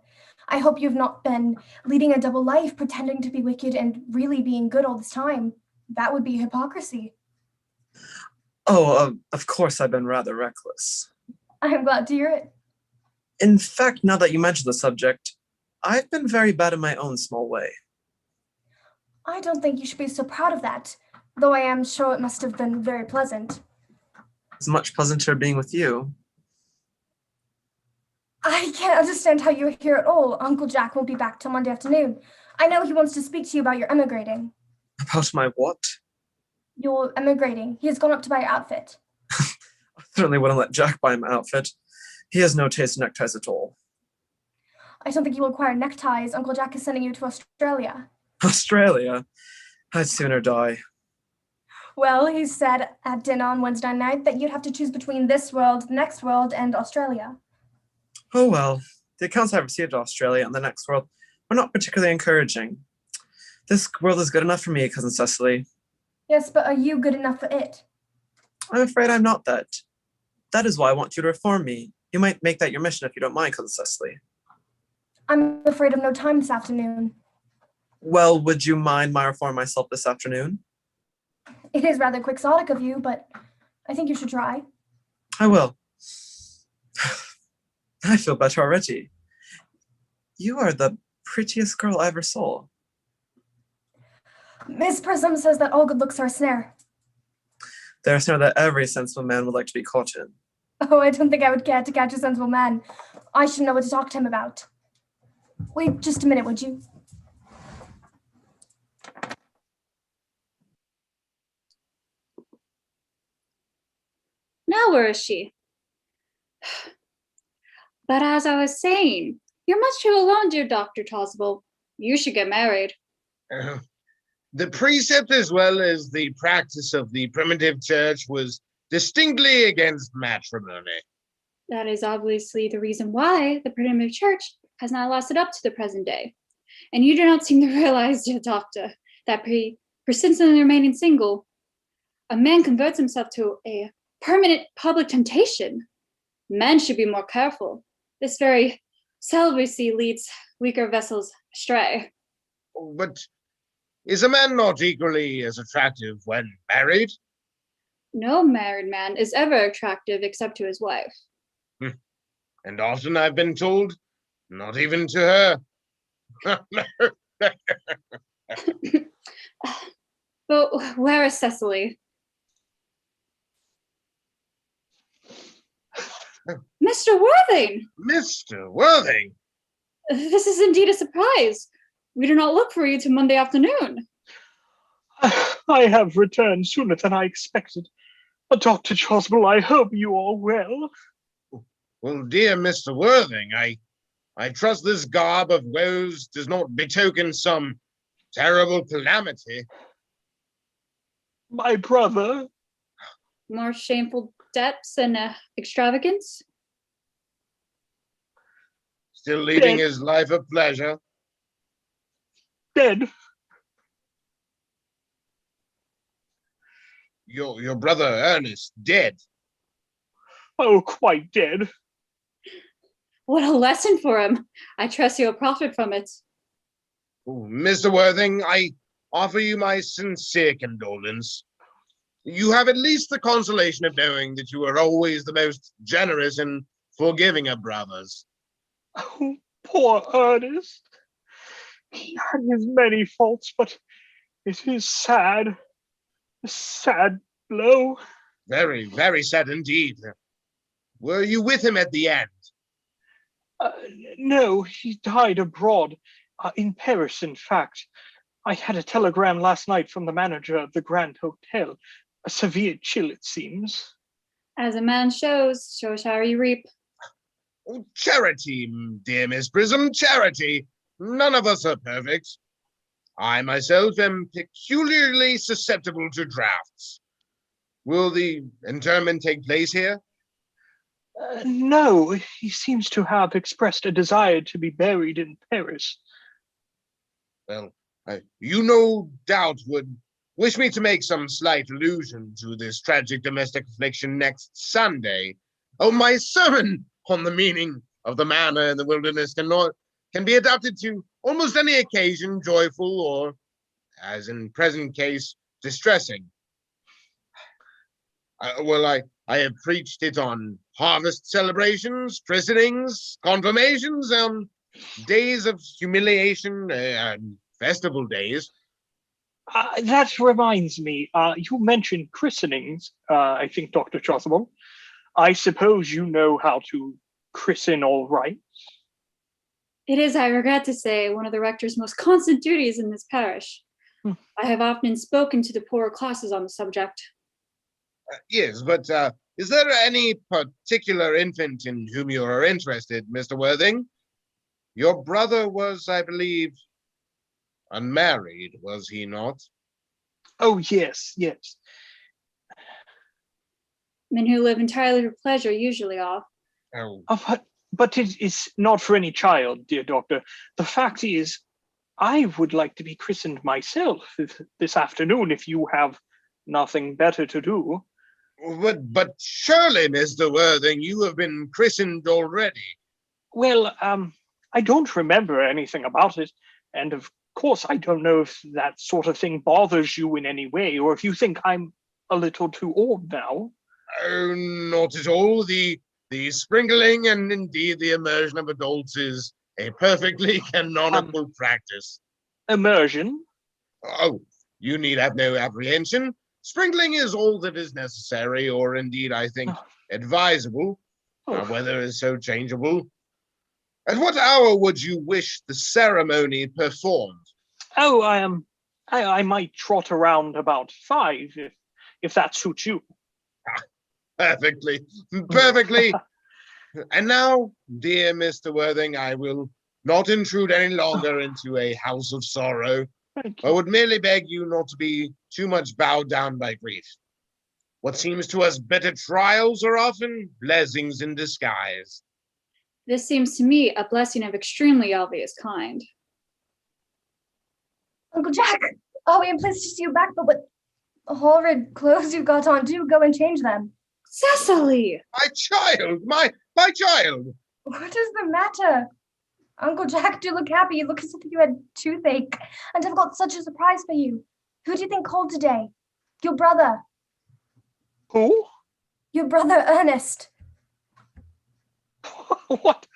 I hope you've not been leading a double life, pretending to be wicked and really being good all this time. That would be hypocrisy. Oh, of course I've been rather reckless. I'm glad to hear it. In fact, now that you mention the subject, I've been very bad in my own small way. I don't think you should be so proud of that, though I am sure it must have been very pleasant. It's much pleasanter being with you. I can't understand how you're here at all. Uncle Jack won't be back till Monday afternoon. I know he wants to speak to you about your emigrating. About my what? You're emigrating. He has gone up to buy your outfit. I certainly wouldn't let Jack buy my outfit. He has no taste in neckties at all. I don't think you will require neckties. Uncle Jack is sending you to Australia. Australia? I'd sooner die. Well, he said at dinner on Wednesday night that you'd have to choose between this world, the next world, and Australia. Oh well, the accounts I've received of Australia and the next world are not particularly encouraging. This world is good enough for me, cousin Cecily. Yes, but are you good enough for it? I'm afraid I'm not that. That is why I want you to reform me. You might make that your mission if you don't mind, Cousin Cecily. I'm afraid of no time this afternoon. Well, would you mind my reforming myself this afternoon? It is rather quixotic of you, but I think you should try. I will. I feel better already. You are the prettiest girl I ever saw. Miss Prism says that all good looks are a snare. They're a snare that every sensible man would like to be caught in. Oh, I don't think I would care to catch a sensible man. I should know what to talk to him about. Wait just a minute, would you? Now where is she? But as I was saying, you're much too alone, dear Dr. Chasuble. You should get married. The precept as well as the practice of the primitive church was distinctly against matrimony. That is obviously the reason why the primitive church has not lasted up to the present day. And you do not seem to realize, dear doctor, that persistently remaining single, a man converts himself to a permanent public temptation. Men should be more careful. This very celibacy leads weaker vessels astray. But is a man not equally as attractive when married? No married man is ever attractive except to his wife. And often I've been told, not even to her. But where is Cecily? Mr. Worthing! Mr. Worthing! This is indeed a surprise. We do not look for you till Monday afternoon. I have returned sooner than I expected. Dr. Chasuble, I hope you are well. Well, dear Mr. Worthing, I trust this garb of woes does not betoken some terrible calamity. My brother? More shameful debts and extravagance? Still leading his life of pleasure? Dead. Your brother Earnest dead? Oh, quite dead. What a lesson for him. I trust you'll profit from it. Oh, Mr. Worthing, I offer you my sincere condolence. You have at least the consolation of knowing that you are always the most generous and forgiving of brothers. Oh, poor Earnest. He had his many faults, but it is sad. A sad blow. Very, very sad indeed. Were you with him at the end? No, he died abroad, in Paris, in fact. I had a telegram last night from the manager of the Grand Hotel. A severe chill, it seems. As a man shows, so shall he reap. Oh, charity, dear Miss Prism, charity. None of us are perfect. I myself am peculiarly susceptible to drafts. Will the interment take place here? No, he seems to have expressed a desire to be buried in Paris. Well, you no doubt would wish me to make some slight allusion to this tragic domestic affliction next Sunday. Oh, my sermon on the meaning of the manna in the wilderness can be adapted to almost any occasion, joyful or, as in present case, distressing. I have preached it on harvest celebrations, christenings, confirmations, days of humiliation, and festival days. That reminds me, you mentioned christenings, I think, Dr. Chasuble. I suppose you know how to christen all right? It is, I regret to say, one of the rector's most constant duties in this parish. I have often spoken to the poorer classes on the subject. Yes, but is there any particular infant in whom you are interested, Mr. Worthing? Your brother was, I believe, unmarried, was he not? Oh, yes, yes. Men who live entirely for pleasure usually are. Oh. But it is not for any child, dear doctor. The fact is, I would like to be christened myself this afternoon if you have nothing better to do. But surely, Mr. Worthing, you have been christened already. Well, I don't remember anything about it, and of course I don't know if that sort of thing bothers you in any way, or if you think I'm a little too old now. Oh, not at all. The sprinkling and indeed the immersion of adults is a perfectly canonical practice. Immersion? Oh, you need have no apprehension. Sprinkling is all that is necessary, or indeed, I think, advisable. Weather is so changeable. At what hour would you wish the ceremony performed? Oh, I might trot around about 5, if that suits you. Perfectly, perfectly. And now, dear Mr. Worthing, I will not intrude any longer into a house of sorrow. I would merely beg you not to be too much bowed down by grief. What seems to us bitter trials are often blessings in disguise. This seems to me a blessing of extremely obvious kind. Uncle Jack, we am pleased to see you back, but what horrid clothes you've got on, do go and change them. Cecily! My child, my child! What is the matter? Uncle Jack, do look happy. You look as if you had toothache. And I've got such a surprise for you. Who do you think called today? Your brother. Who? Your brother, Earnest. What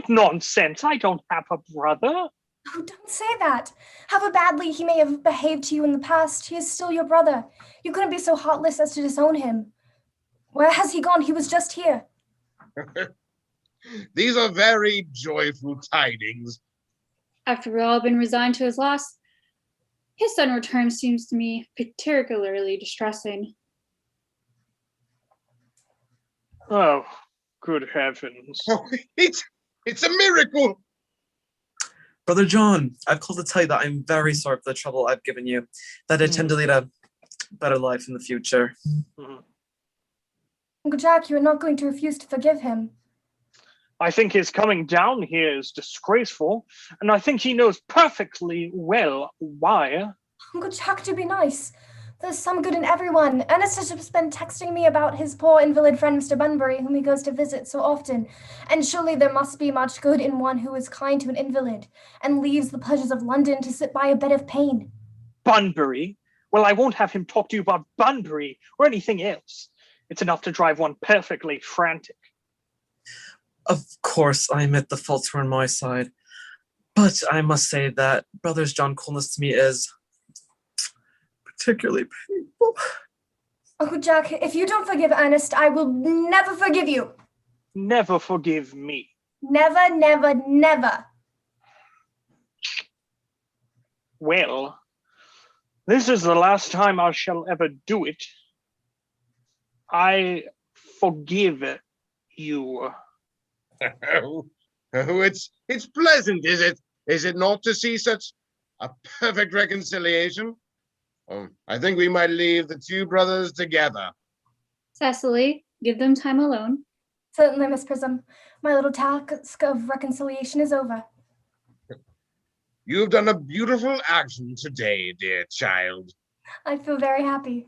nonsense? I don't have a brother. Oh, don't say that. However badly he may have behaved to you in the past, he is still your brother. You couldn't be so heartless as to disown him. Where has he gone? He was just here. These are very joyful tidings. After we've all been resigned to his loss, his sudden return seems to me particularly distressing. Oh, good heavens. Oh, it's a miracle. Brother John, I've called to tell you that I'm very sorry for the trouble I've given you, that I intend to lead a better life in the future. Uncle Jack, you are not going to refuse to forgive him. I think his coming down here is disgraceful, and I think he knows perfectly well why. Uncle Jack, do be nice. There's some good in everyone. Ernest has just been texting me about his poor invalid friend, Mr. Bunbury, whom he goes to visit so often. And surely there must be much good in one who is kind to an invalid and leaves the pleasures of London to sit by a bed of pain. Bunbury? Well, I won't have him talk to you about Bunbury or anything else. It's enough to drive one perfectly frantic. Of course, I admit the faults were on my side, but I must say that Brother John's coldness to me is particularly painful. Uncle Jack, if you don't forgive Ernest, I will never forgive you. Never forgive me. Never, never, never. Well, this is the last time I shall ever do it. I forgive you. Oh, it's pleasant, is it? Is it not to see such a perfect reconciliation? I think we might leave the two brothers together. Cecily, give them time alone. Certainly, Miss Prism. My little task of reconciliation is over. You've done a beautiful action today, dear child. I feel very happy.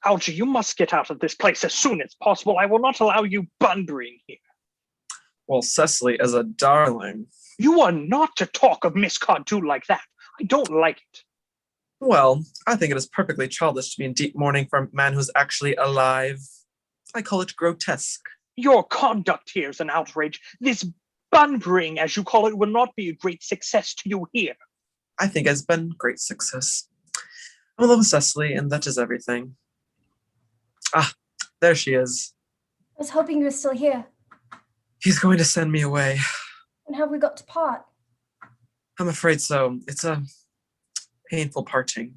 Algy, you must get out of this place as soon as possible. I will not allow you Bunburying here. Well, Cecily is a darling. You are not to talk of Miss Cardew like that. I don't like it. Well, I think it is perfectly childish to be in deep mourning for a man who's actually alive. I call it grotesque. Your conduct here is an outrage. This Bunburying, as you call it, will not be a great success to you here. I think it's been great success. I'm in love with Cecily, and that is everything. Ah, there she is. I was hoping you were still here. He's going to send me away. And have we got to part? I'm afraid so. It's a painful parting.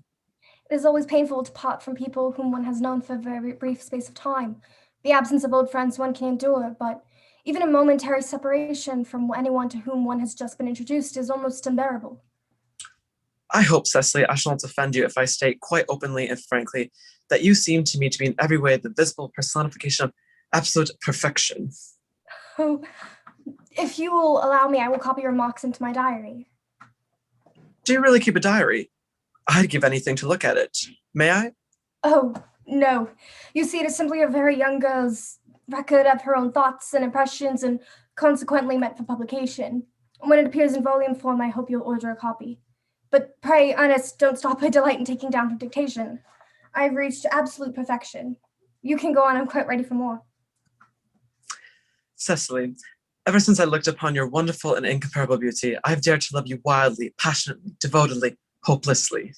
It is always painful to part from people whom one has known for a very brief space of time. The absence of old friends one can endure, but even a momentary separation from anyone to whom one has just been introduced is almost unbearable. I hope, Cecily, I shall not offend you if I state quite openly and frankly that you seem to me to be in every way the visible personification of absolute perfection. Oh, if you will allow me, I will copy your remarks into my diary. Do you really keep a diary? I'd give anything to look at it. May I? Oh, no. You see, it is simply a very young girl's record of her own thoughts and impressions and consequently meant for publication. When it appears in volume form, I hope you'll order a copy. But pray, Ernest, don't stop my delight in taking down from dictation. I've reached absolute perfection. You can go on, I'm quite ready for more. Cecily, ever since I looked upon your wonderful and incomparable beauty, I've dared to love you wildly, passionately, devotedly, hopelessly.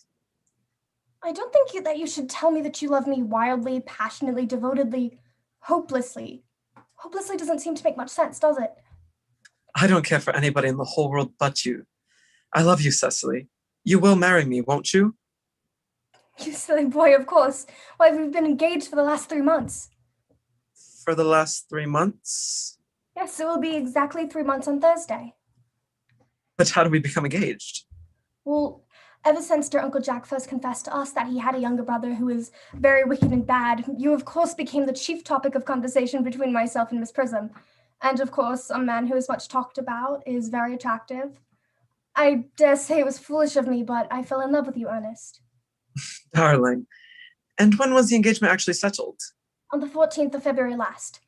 I don't think that you should tell me that you love me wildly, passionately, devotedly, hopelessly. Hopelessly doesn't seem to make much sense, does it? I don't care for anybody in the whole world but you. I love you, Cecily. You will marry me, won't you? You silly boy, of course. Why, we've been engaged for the last 3 months. For the last 3 months? Yes, it will be exactly 3 months on Thursday. But how do we become engaged? Well, ever since dear Uncle Jack first confessed to us that he had a younger brother who is very wicked and bad, you of course became the chief topic of conversation between myself and Miss Prism. And of course, a man who is much talked about is very attractive. I dare say it was foolish of me, but I fell in love with you, Ernest. Darling. And when was the engagement actually settled? On the 14th of February last.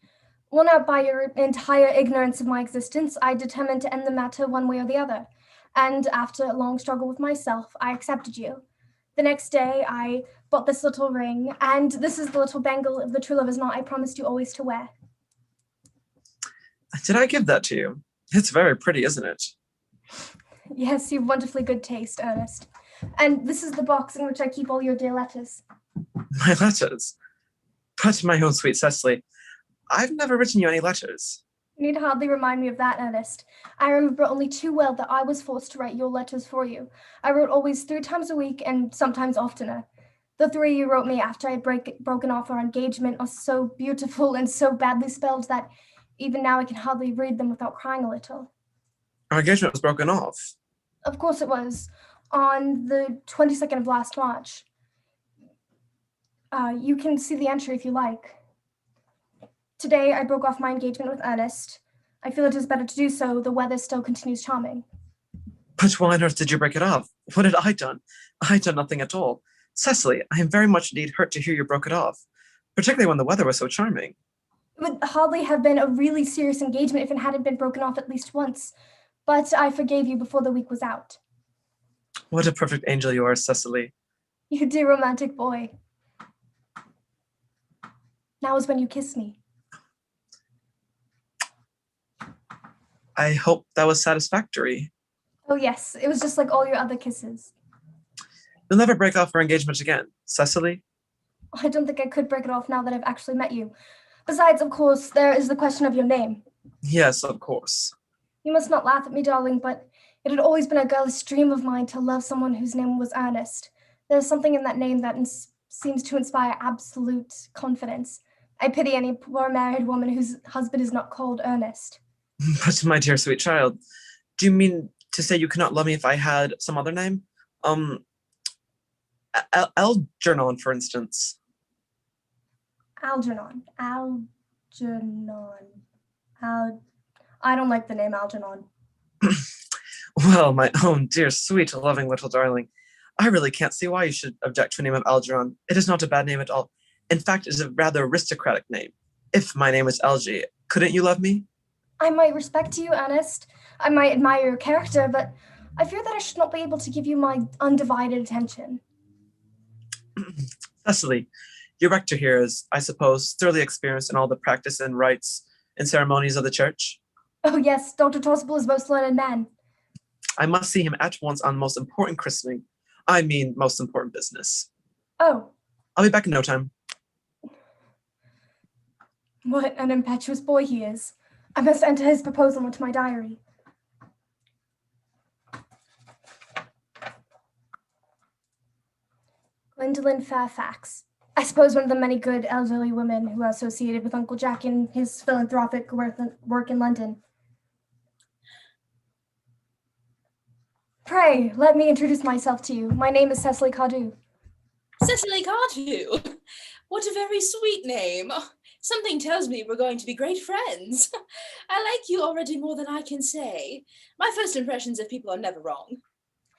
Worn out by your entire ignorance of my existence, I determined to end the matter one way or the other. And after a long struggle with myself, I accepted you. The next day, I bought this little ring, and this is the little bangle of the true lover's knot I promised you always to wear. Did I give that to you? It's very pretty, isn't it? Yes, you've wonderfully good taste, Ernest. And this is the box in which I keep all your dear letters. My letters? But my own sweet Cecily, I've never written you any letters. You need hardly remind me of that, Ernest. I remember only too well that I was forced to write your letters for you. I wrote always 3 times a week and sometimes oftener. The 3 you wrote me after I had broken off our engagement are so beautiful and so badly spelled that even now I can hardly read them without crying a little. Our engagement was broken off. Of course it was. On the 22nd of last March. You can see the entry if you like. Today, I broke off my engagement with Ernest. I feel it is better to do so. The weather still continues charming. But why on earth did you break it off? What had I done? I had done nothing at all. Cecily, I am very much indeed hurt to hear you broke it off, particularly when the weather was so charming. It would hardly have been a really serious engagement if it hadn't been broken off at least once. But I forgave you before the week was out. What a perfect angel you are, Cecily. You dear romantic boy. Now is when you kiss me. I hope that was satisfactory. Oh yes, it was just like all your other kisses. You'll never break off our engagement again, Cecily? I don't think I could break it off now that I've actually met you. Besides, of course, there is the question of your name. Yes, of course. You must not laugh at me, darling, but it had always been a girlish dream of mine to love someone whose name was Earnest. There's something in that name that seems to inspire absolute confidence. I pity any poor married woman whose husband is not called Earnest. But my dear sweet child, do you mean to say you cannot love me if I had some other name? Algernon, for instance. Algernon. I don't like the name Algernon. Well, my own dear, sweet, loving little darling, I really can't see why you should object to a name of Algernon. It is not a bad name at all. In fact, it is a rather aristocratic name. If my name was Algie, couldn't you love me? I might respect you, Ernest. I might admire your character, but I fear that I should not be able to give you my undivided attention. Cecily, your rector here is, I suppose, thoroughly experienced in all the practice and rites and ceremonies of the church. Oh yes, Dr. Torsable is most learned man. I must see him at once on most important christening. I mean, most important business. Oh. I'll be back in no time. What an impetuous boy he is. I must enter his proposal into my diary. Gwendolyn Fairfax. I suppose one of the many good elderly women who are associated with Uncle Jack in his philanthropic work in London. Pray, let me introduce myself to you. My name is Cecily Cardew. Cecily Cardew? What a very sweet name. Something tells me we're going to be great friends. I like you already more than I can say. My first impressions of people are never wrong.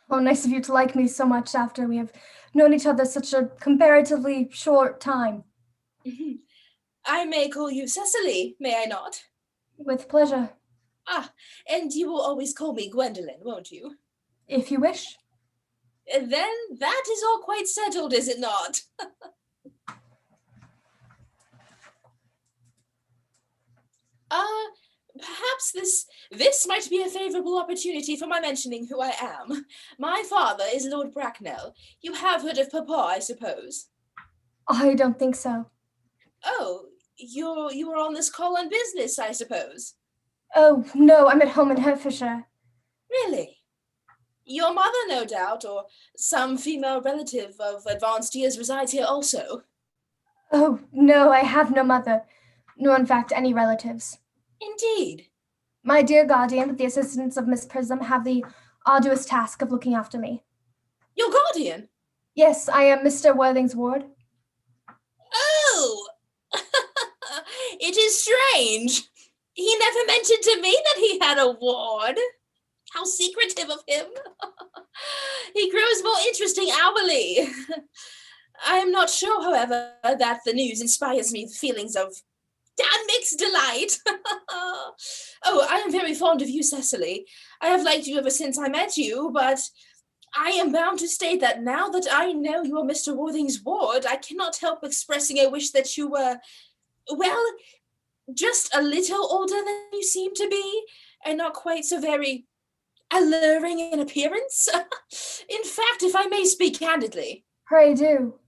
Oh, nice of you to like me so much after we have known each other such a comparatively short time. I may call you Cecily, may I not? With pleasure. Ah, and you will always call me Gwendolyn, won't you? If you wish. Then that is all quite settled, is it not? Perhaps this might be a favorable opportunity for my mentioning who I am. My father is Lord Bracknell. You have heard of Papa, I suppose? I don't think so. Oh, you were on this call on business, I suppose? Oh, no, I'm at home in Hertfordshire. Really? Your mother, no doubt, or some female relative of advanced years resides here also? Oh, no, I have no mother, nor in fact any relatives. Indeed. My dear guardian, with the assistance of Miss Prism, have the arduous task of looking after me. Your guardian? Yes, I am Mr. Worthing's ward. Oh! It is strange. He never mentioned to me that he had a ward. How secretive of him. He grows more interesting hourly. I am not sure, however, that the news inspires me with feelings of mixed delight. Oh, I am very fond of you, Cecily. I have liked you ever since I met you, but I am bound to state that now that I know you are Mr. Worthing's ward, I cannot help expressing a wish that you were, well, just a little older than you seem to be, and not quite so very alluring in appearance. In fact, if I may speak candidly. Pray do.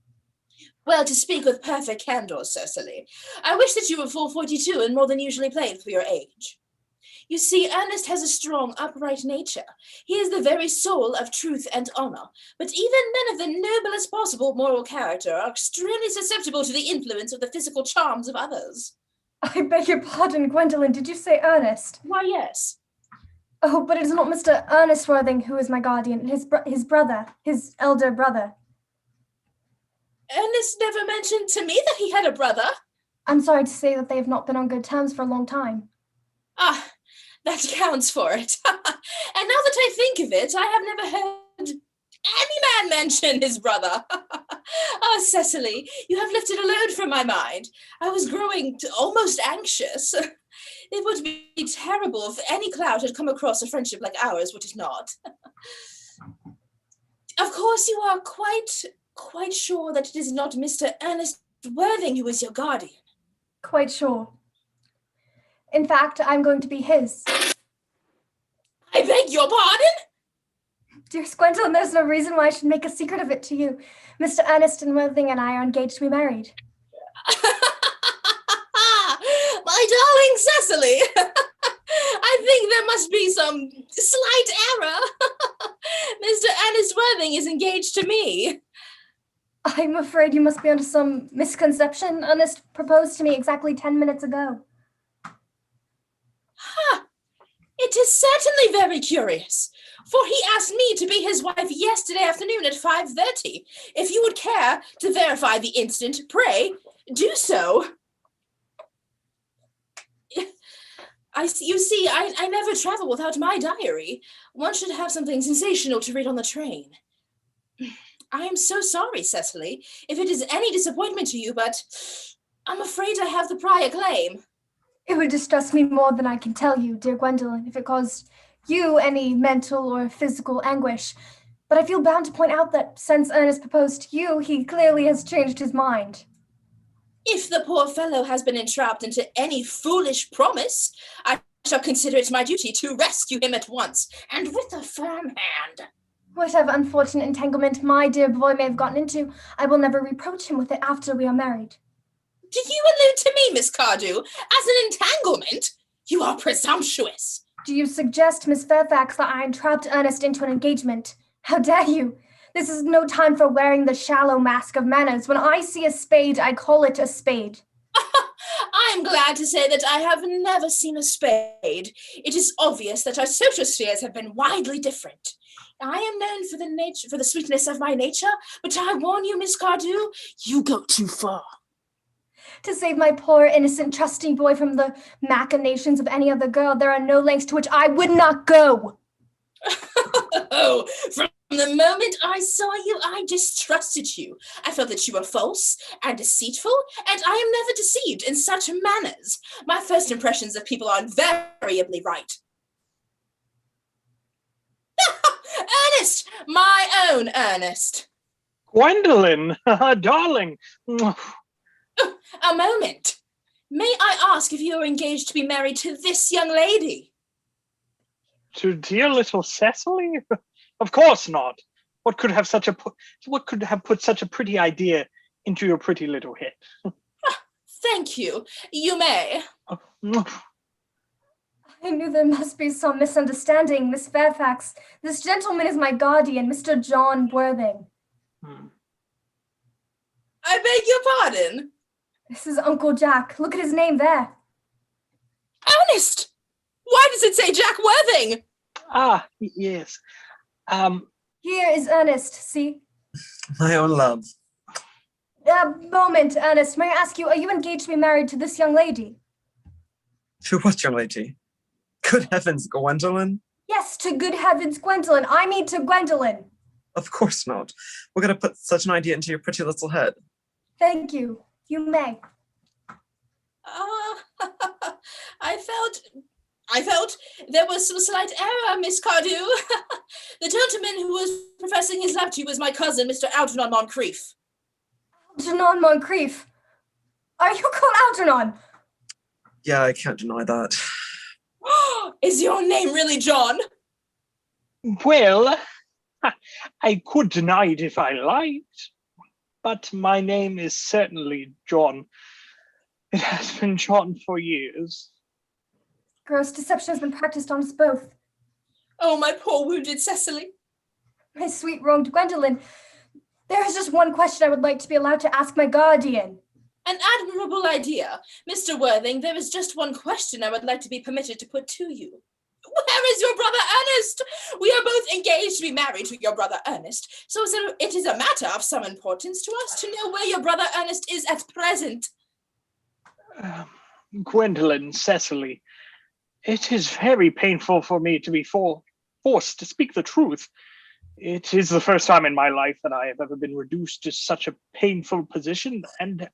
Well, to speak with perfect candor, Cecily, I wish that you were full 42 and more than usually plain for your age. You see, Earnest has a strong, upright nature. He is the very soul of truth and honor. But even men of the noblest possible moral character are extremely susceptible to the influence of the physical charms of others. I beg your pardon, Gwendolyn. Did you say Earnest? Why, yes. Oh, but it is not Mr. Ernest Worthing who is my guardian. His brother, his elder brother. Ernest never mentioned to me that he had a brother. I'm sorry to say that they have not been on good terms for a long time. Ah, that accounts for it. And now that I think of it, I have never heard any man mention his brother. Oh, Cecily, you have lifted a load from my mind. I was growing almost anxious. It would be terrible if any cloud had come across a friendship like ours, would it not? Of course, you are quite sure that it is not Mr. Ernest Worthing who is your guardian. Quite sure. In fact, I'm going to be his. I beg your pardon? Dear Gwendolyn, there's no reason why I should make a secret of it to you. Mr. Ernest and Worthing and I are engaged to be married. My darling Cecily, I think there must be some slight error. Mr. Ernest Worthing is engaged to me. I'm afraid you must be under some misconception. Ernest proposed to me exactly 10 minutes ago. Huh. It is certainly very curious, for he asked me to be his wife yesterday afternoon at 5:30. If you would care to verify the incident, pray, do so. You see, I never travel without my diary. One should have something sensational to read on the train. I am so sorry, Cecily, if it is any disappointment to you, but I'm afraid I have the prior claim. It would distress me more than I can tell you, dear Gwendolyn, if it caused you any mental or physical anguish. But I feel bound to point out that since Ernest proposed to you, he clearly has changed his mind. If the poor fellow has been entrapped into any foolish promise, I shall consider it my duty to rescue him at once, and with a firm hand. Whatever unfortunate entanglement my dear boy may have gotten into, I will never reproach him with it after we are married. Do you allude to me, Miss Cardew, as an entanglement? You are presumptuous. Do you suggest, Miss Fairfax, that I entrapped Ernest into an engagement? How dare you? This is no time for wearing the shallow mask of manners. When I see a spade, I call it a spade. I am glad to say that I have never seen a spade. It is obvious that our social spheres have been widely different. I am known for the sweetness of my nature, but I warn you, Miss Cardew, you go too far. To save my poor, innocent, trusting boy from the machinations of any other girl, there are no lengths to which I would not go. Oh, from the moment I saw you, I distrusted you. I felt that you were false and deceitful, and I am never deceived in such manners. My first impressions of people are invariably right. Ernest! My own Ernest! Gwendolyn, darling. A moment. May I ask if you are engaged to be married to this young lady? To dear little Cecily? Of course not. What could have put such a pretty idea into your pretty little head? Thank you. You may. I knew there must be some misunderstanding, Miss Fairfax. This gentleman is my guardian, Mr. John Worthing. I beg your pardon? This is Uncle Jack. Look at his name there. Ernest! Why does it say Jack Worthing? Ah, yes. Here is Ernest, see? My own love. A moment, Ernest. May I ask you, are you engaged to be married to this young lady? To what young lady? Good heavens, Gwendolyn? Yes, to good heavens, Gwendolyn. I mean to Gwendolyn. Of course not. We're going to put such an idea into your pretty little head. Thank you. You may. I felt there was some slight error, Miss Cardew. The gentleman who was professing his love to you was my cousin, Mr. Algernon Moncrief. Algernon Moncrief? Are you called Algernon? Yeah, I can't deny that. Is your name really John? Well, I could deny it if I liked, but my name is certainly John. It has been John for years. Gross deception has been practiced on us both. Oh, my poor wounded Cecily. My sweet wronged Gwendolyn. There is just one question I would like to be allowed to ask my guardian. An admirable idea. Mr. Worthing, there is just one question I would like to be permitted to put to you. Where is your brother Ernest? We are both engaged to be married to your brother Ernest, so it is a matter of some importance to us to know where your brother Ernest is at present. Gwendolyn, Cecily, it is very painful for me to be forced to speak the truth. It is the first time in my life that I have ever been reduced to such a painful position, and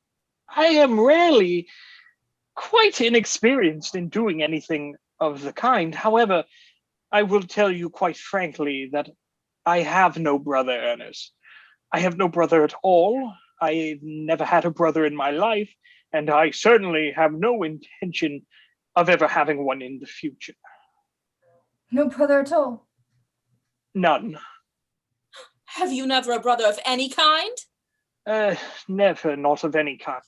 I am rarely quite inexperienced in doing anything of the kind. However, I will tell you quite frankly that I have no brother, Ernest. I have no brother at all. I've never had a brother in my life, and I certainly have no intention of ever having one in the future. No brother at all? None. Have you never a brother of any kind? Never, not of any kind.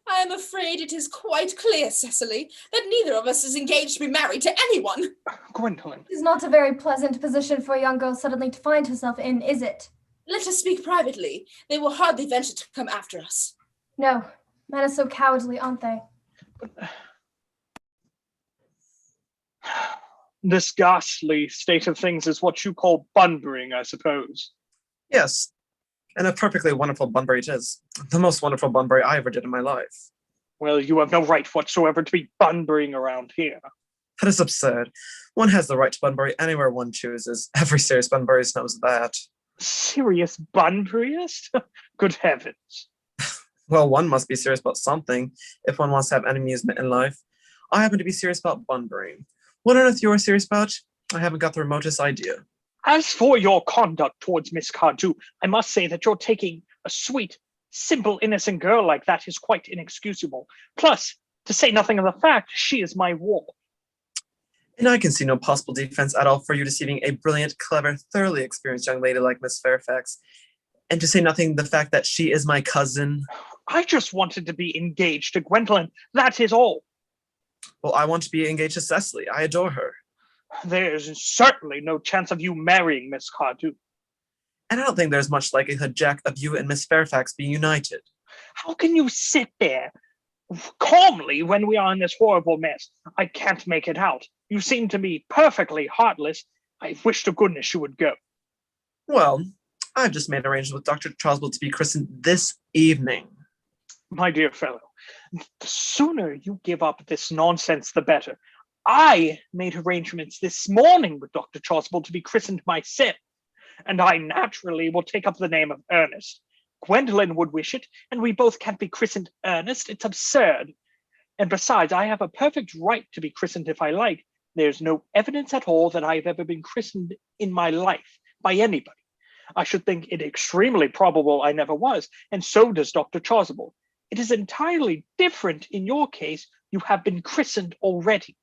I am afraid it is quite clear, Cecily, that neither of us is engaged to be married to anyone. Gwendolyn. It is not a very pleasant position for a young girl suddenly to find herself in, is it? Let us speak privately. They will hardly venture to come after us. No. Men are so cowardly, aren't they? This ghastly state of things is what you call bunburying, I suppose. Yes, and a perfectly wonderful Bunbury it is. The most wonderful Bunbury I ever did in my life. Well, you have no right whatsoever to be bunburying around here. That is absurd. One has the right to Bunbury anywhere one chooses. Every serious Bunburyist knows that. Serious Bunburyist? Good heavens. Well, one must be serious about something if one wants to have any amusement in life. I happen to be serious about Bunburying. What on earth you are serious about? I haven't got the remotest idea. As for your conduct towards Miss Cardew, I must say that you're taking a sweet, simple, innocent girl like that is quite inexcusable. Plus, to say nothing of the fact, she is my ward. And I can see no possible defense at all for you deceiving a brilliant, clever, thoroughly experienced young lady like Miss Fairfax. And to say nothing the fact that she is my cousin. I just wanted to be engaged to Gwendolyn. That is all. Well, I want to be engaged to Cecily. I adore her. There's certainly no chance of you marrying Miss Cardew. And I don't think there's much likelihood, Jack, of you and Miss Fairfax being united. How can you sit there calmly when we are in this horrible mess? I can't make it out. You seem to be perfectly heartless. I wish to goodness you would go. Well, I've just made arrangements with Dr. Charleswell to be christened this evening. My dear fellow, the sooner you give up this nonsense, the better. I made arrangements this morning with Dr. Chasuble to be christened myself, and I naturally will take up the name of Earnest. Gwendolyn would wish it, and we both can't be christened Earnest. It's absurd. And besides, I have a perfect right to be christened if I like. There's no evidence at all that I've ever been christened in my life by anybody. I should think it extremely probable I never was, and so does Dr. Chasuble. It is entirely different in your case. You have been christened already.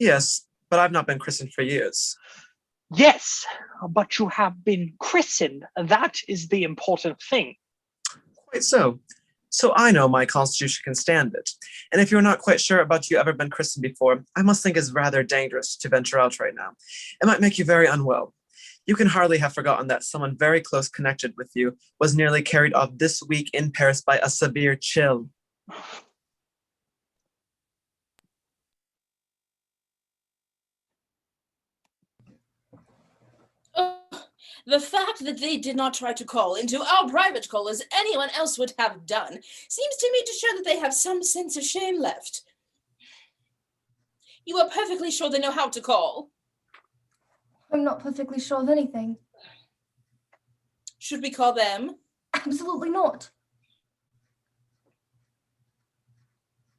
Yes, but I've not been christened for years. Yes, but you have been christened. That is the important thing. Quite so. So I know my constitution can stand it. And if you're not quite sure about you ever been christened before, I must think it's rather dangerous to venture out right now. It might make you very unwell. You can hardly have forgotten that someone very close connected with you was nearly carried off this week in Paris by a severe chill. The fact that they did not try to call into our private call as anyone else would have done seems to me to show that they have some sense of shame left. You are perfectly sure they know how to call. I'm not perfectly sure of anything. Should we call them? Absolutely not.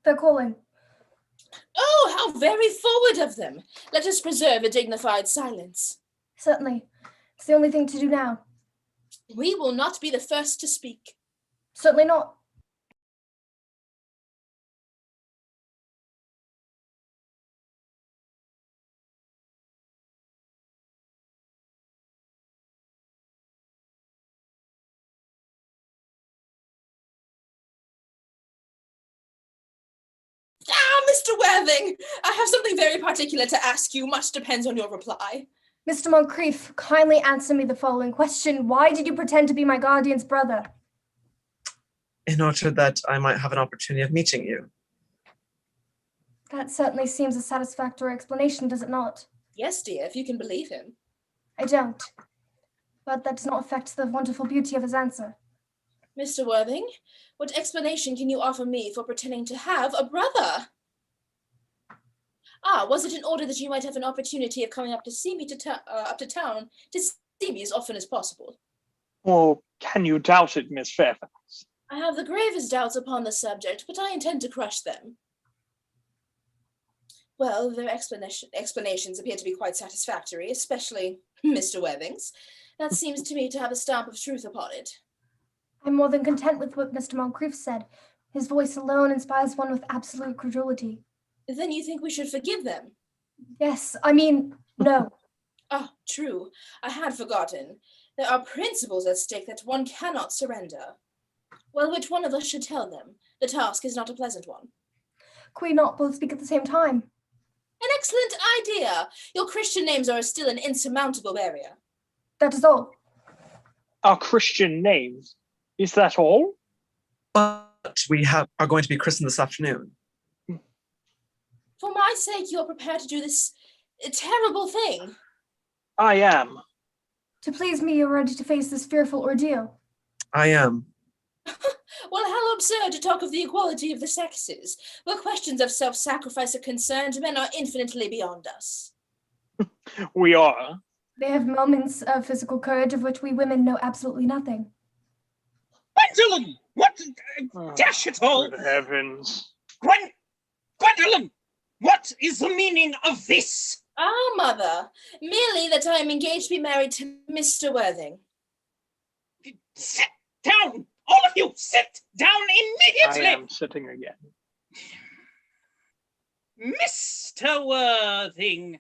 They're calling. Oh, how very forward of them. Let us preserve a dignified silence. Certainly. It's the only thing to do now. We will not be the first to speak. Certainly not. Mr. Worthing, I have something very particular to ask you. Much depends on your reply. Mr. Moncrief, kindly answer me the following question. Why did you pretend to be my guardian's brother? In order that I might have an opportunity of meeting you. That certainly seems a satisfactory explanation, does it not? Yes, dear, if you can believe him. I don't. But that does not affect the wonderful beauty of his answer. Mr. Worthing, what explanation can you offer me for pretending to have a brother? Was it in order that you might have an opportunity of coming up to see me up to town to see me as often as possible? Or can you doubt it, Miss Fairfax? I have the gravest doubts upon the subject, but I intend to crush them. Well, their explanations appear to be quite satisfactory, especially Mr. Worthing's. That seems to me to have a stamp of truth upon it. I'm more than content with what Mr. Moncrief said. His voice alone inspires one with absolute credulity. Then you think we should forgive them? Yes, I mean, no. True. I had forgotten. There are principles at stake that one cannot surrender. Well, which one of us should tell them? The task is not a pleasant one. Could we not both speak at the same time? An excellent idea. Your Christian names are still an insurmountable barrier. That is all. Our Christian names? Is that all? But we are going to be christened this afternoon. For my sake, you are prepared to do this terrible thing. I am. To please me, you're ready to face this fearful ordeal. I am. Well, how absurd to talk of the equality of the sexes. Where questions of self-sacrifice are concerned, men are infinitely beyond us. We are. They have moments of physical courage of which we women know absolutely nothing. Gwendolyn! What? Dash it all! Good heavens. Gwendolyn! What is the meaning of this? Mother. Merely that I am engaged to be married to Mr. Worthing. Sit down! All of you, sit down immediately! I am sitting again. Mr. Worthing,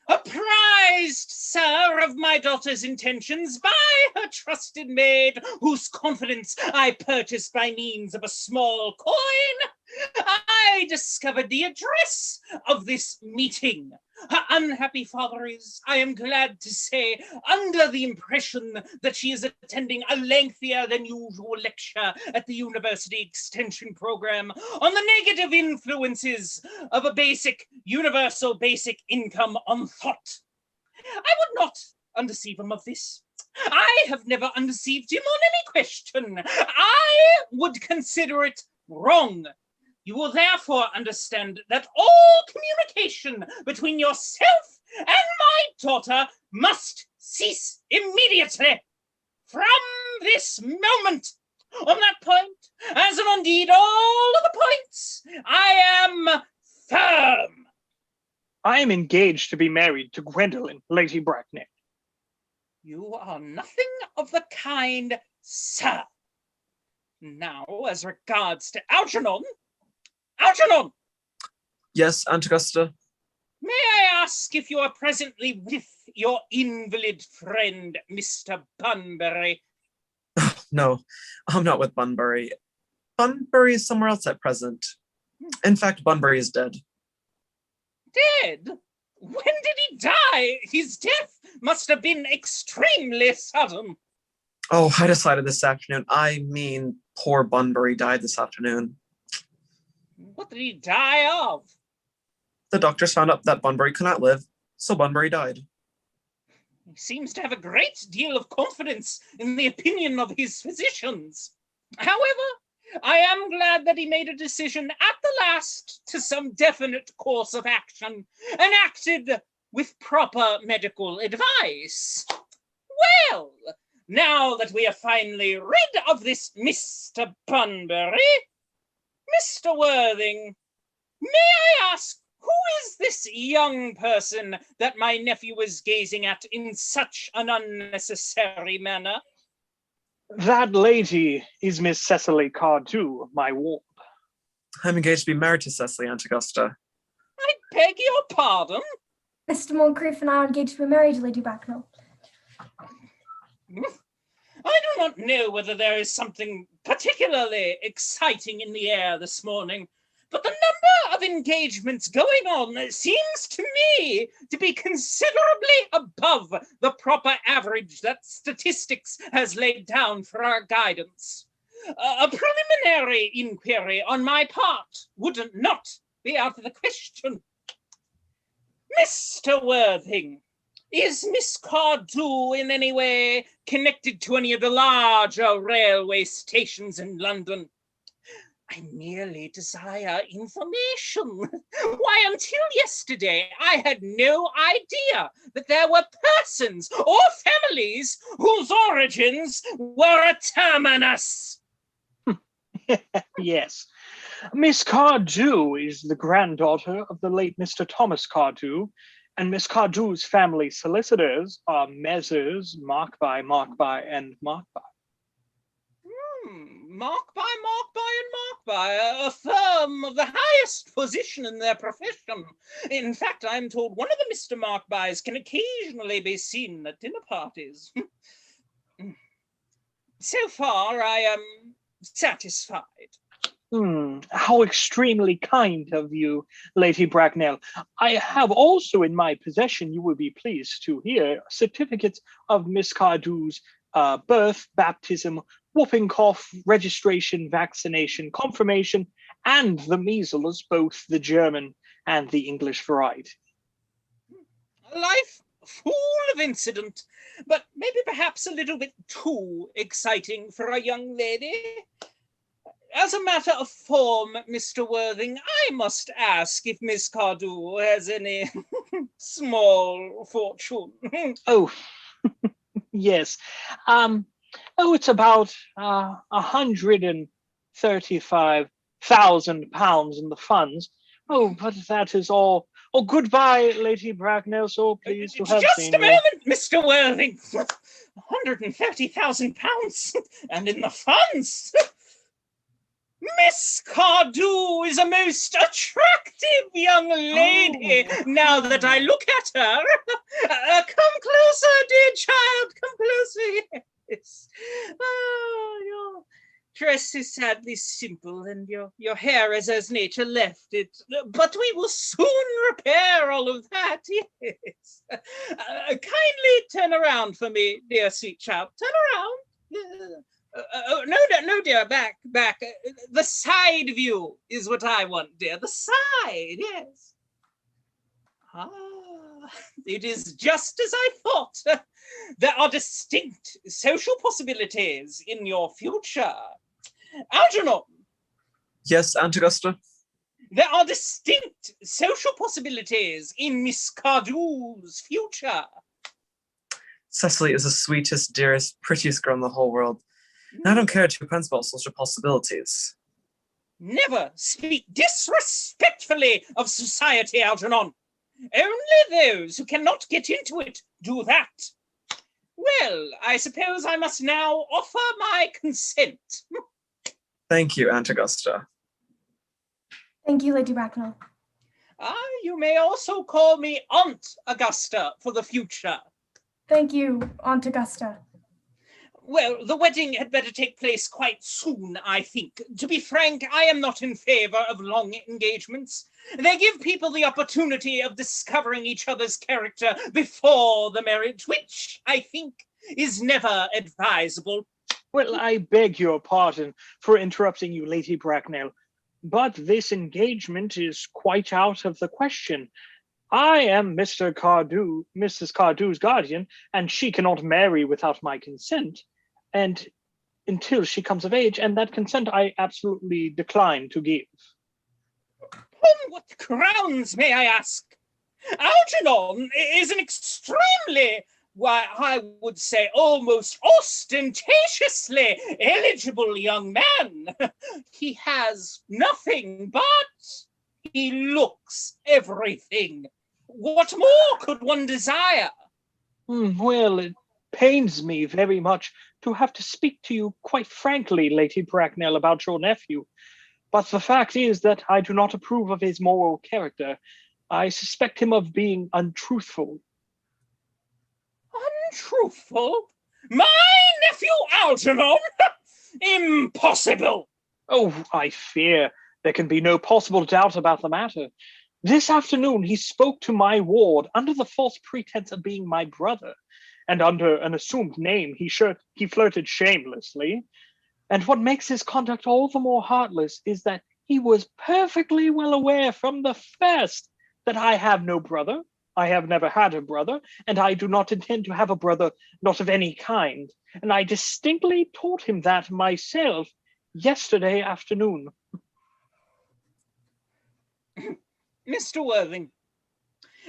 apprised, sir, of my daughter's intentions by her trusted maid, whose confidence I purchased by means of a small coin, I discovered the address of this meeting. Her unhappy father is, I am glad to say, under the impression that she is attending a lengthier than usual lecture at the university extension program on the negative influences of a universal basic income on thought. I would not undeceive him of this. I have never undeceived him on any question. I would consider it wrong You will therefore understand that all communication between yourself and my daughter must cease immediately. From this moment, on that point, as on indeed all other points, I am firm. I am engaged to be married to Gwendolen, Lady Bracknell. You are nothing of the kind, sir. Now, as regards to Algernon. Algernon! Yes, Aunt Augusta? May I ask if you are presently with your invalid friend, Mr. Bunbury? No, I'm not with Bunbury. Bunbury is somewhere else at present. In fact, Bunbury is dead. Dead? When did he die? His death must have been extremely sudden. Oh, I decided this afternoon. I mean, poor Bunbury died this afternoon. What did he die of? The doctors found out that Bunbury could not live, so Bunbury died. He seems to have a great deal of confidence in the opinion of his physicians. However, I am glad that he made a decision at the last to some definite course of action and acted with proper medical advice. Well, now that we are finally rid of this Mr. Bunbury, Mr. Worthing, may I ask, who is this young person that my nephew was gazing at in such an unnecessary manner? That lady is Miss Cecily Cardew, my ward. I'm engaged to be married to Cecily, Aunt Augusta. I beg your pardon? Mr. Moncrief and I are engaged to be married to Lady Bracknell. I do not know whether there is something particularly exciting in the air this morning, but the number of engagements going on seems to me to be considerably above the proper average that statistics has laid down for our guidance. A preliminary inquiry on my part would not be out of the question. Mr. Worthing, is Miss Cardew in any way connected to any of the larger railway stations in London? I merely desire information. Why, until yesterday, I had no idea that there were persons or families whose origins were a terminus. Yes. Miss Cardew is the granddaughter of the late Mr. Thomas Cardew, and Miss Cardew's family solicitors are Messrs. Markby, and Markby. Markby, and Markby, a firm of the highest position in their profession. In fact, I'm told one of the Mr. Markbys can occasionally be seen at dinner parties. So far, I am satisfied. How extremely kind of you, Lady Bracknell. I have also in my possession, you will be pleased to hear, certificates of Miss Cardew's birth, baptism, whooping cough, registration, vaccination, confirmation, and the measles, both the German and the English variety. A life full of incident, but maybe perhaps a little bit too exciting for a young lady. As a matter of form, Mr. Worthing, I must ask if Miss Cardew has any small fortune. Oh, yes. It's about £135,000 in the funds. Oh, but that is all. Oh, goodbye, Lady Bracknell. So pleased to have Just seen a moment, Mr. Worthing. £130,000 and in the funds. Miss Cardew is a most attractive young lady, now that I look at her. Come closer, dear child, come closer. Yes. Oh, your dress is sadly simple, and your hair is as nature left it. But we will soon repair all of that, yes. Kindly turn around for me, dear sweet child. Turn around. No, dear, back. The side view is what I want, dear. The side, yes. It is just as I thought. There are distinct social possibilities in your future. Algernon. Yes, Aunt Augusta? There are distinct social possibilities in Miss Cardew's future. Cecily is the sweetest, dearest, prettiest girl in the whole world. And I don't care to pence about social possibilities. Never speak disrespectfully of society, Algernon. Only those who cannot get into it do that. Well, I suppose I must now offer my consent. Thank you, Aunt Augusta. Thank you, Lady Bracknell. You may also call me Aunt Augusta for the future. Thank you, Aunt Augusta. Well, the wedding had better take place quite soon, I think. To be frank, I am not in favor of long engagements. They give people the opportunity of discovering each other's character before the marriage, which I think is never advisable. Well, I beg your pardon for interrupting you, Lady Bracknell, but this engagement is quite out of the question. I am Mrs. Cardew's guardian, and she cannot marry without my consent, and until she comes of age, and that consent I absolutely decline to give. On what grounds, may I ask? Algernon is an extremely, why, I would say almost ostentatiously eligible young man. He has nothing, but he looks everything. What more could one desire? Well, it pains me very much to have to speak to you quite frankly, Lady Bracknell, about your nephew. But the fact is that I do not approve of his moral character. I suspect him of being untruthful. Untruthful? My nephew Algernon? Impossible! Oh, I fear there can be no possible doubt about the matter. This afternoon he spoke to my ward under the false pretense of being my brother, and under an assumed name he flirted shamelessly. And what makes his conduct all the more heartless is that he was perfectly well aware from the first that I have no brother, I have never had a brother, and I do not intend to have a brother, not of any kind. And I distinctly taught him that myself yesterday afternoon. Mr. Worthing,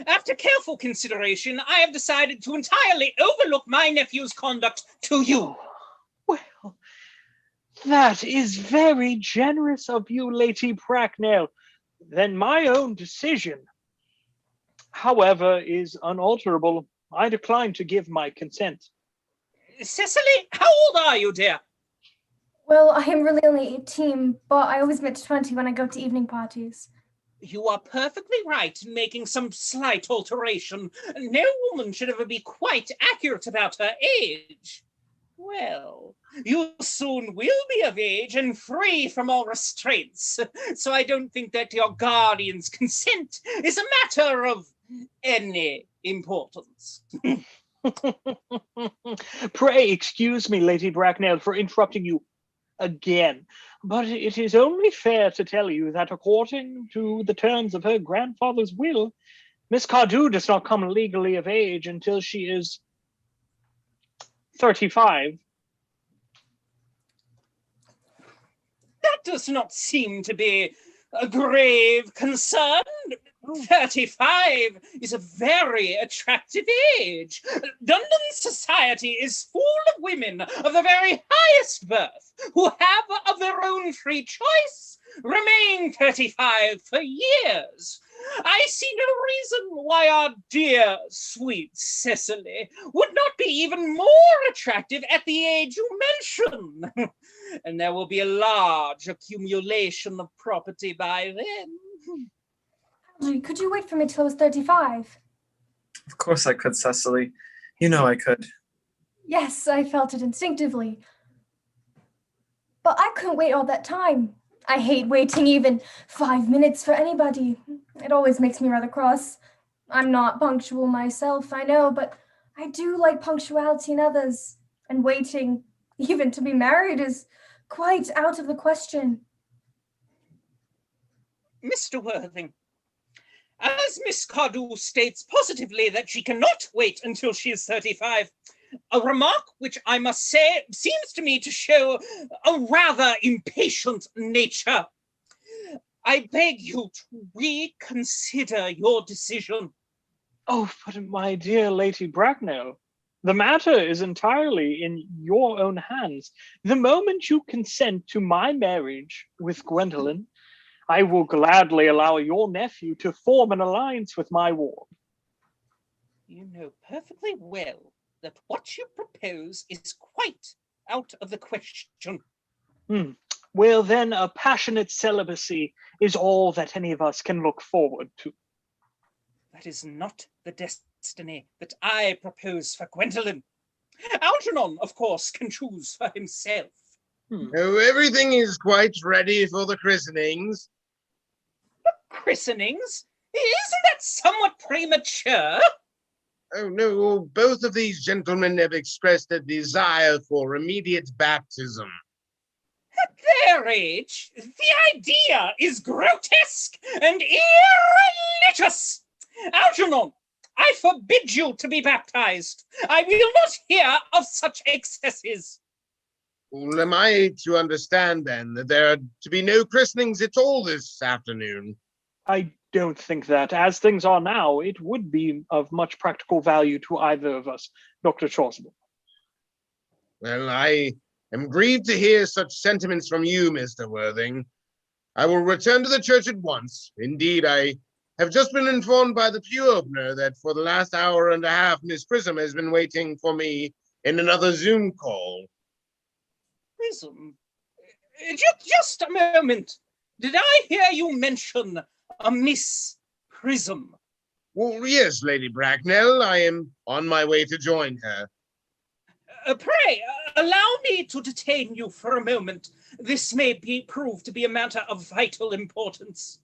after careful consideration, I have decided to entirely overlook my nephew's conduct to you. Well, that is very generous of you, Lady Bracknell. Then my own decision, however, is unalterable. I decline to give my consent. Cecily, how old are you, dear? Well, I am really only 18, but I always admit to 20 when I go to evening parties. You are perfectly right in making some slight alteration. No woman should ever be quite accurate about her age. Well, you soon will be of age and free from all restraints, so I don't think that your guardian's consent is a matter of any importance. Pray excuse me, Lady Bracknell, for interrupting you again, but it is only fair to tell you that according to the terms of her grandfather's will, Miss Cardew does not come legally of age until she is 35. That does not seem to be a grave concern. 35 is a very attractive age. London society is full of women of the very highest birth who have, of their own free choice, remained 35 for years. I see no reason why our dear, sweet Cecily would not be even more attractive at the age you mention. And there will be a large accumulation of property by then. Could you wait for me till I was 35? Of course I could, Cecily. You know I could. Yes, I felt it instinctively. But I couldn't wait all that time. I hate waiting even 5 minutes for anybody. It always makes me rather cross. I'm not punctual myself, I know, but I do like punctuality in others. And waiting, even to be married, is quite out of the question. Mr. Worthing, as Miss Cardew states positively that she cannot wait until she is 35, a remark which I must say seems to me to show a rather impatient nature. I beg you to reconsider your decision. Oh, but my dear Lady Bracknell, the matter is entirely in your own hands. The moment you consent to my marriage with Gwendolen, I will gladly allow your nephew to form an alliance with my ward. You know perfectly well that what you propose is quite out of the question. Well, then, a passionate celibacy is all that any of us can look forward to. That is not the destiny that I propose for Gwendolen. Algernon, of course, can choose for himself. Oh, everything is quite ready for the christenings. Christenings? Isn't that somewhat premature? Oh, no, both of these gentlemen have expressed a desire for immediate baptism. At their age, the idea is grotesque and irreligious. Algernon, I forbid you to be baptized. I will not hear of such excesses. Well, am I to understand, then, that there are to be no christenings at all this afternoon? I don't think that, as things are now, it would be of much practical value to either of us, Dr. Chasuble. Well, I am grieved to hear such sentiments from you, Mr. Worthing. I will return to the church at once. Indeed, I have just been informed by the pew opener that for the last hour and a half, Miss Prism has been waiting for me in another Zoom call. Prism? Just a moment. Did I hear you mention a Miss Prism? Well, yes, Lady Bracknell. I am on my way to join her. Pray, allow me to detain you for a moment. This may prove to be a matter of vital importance.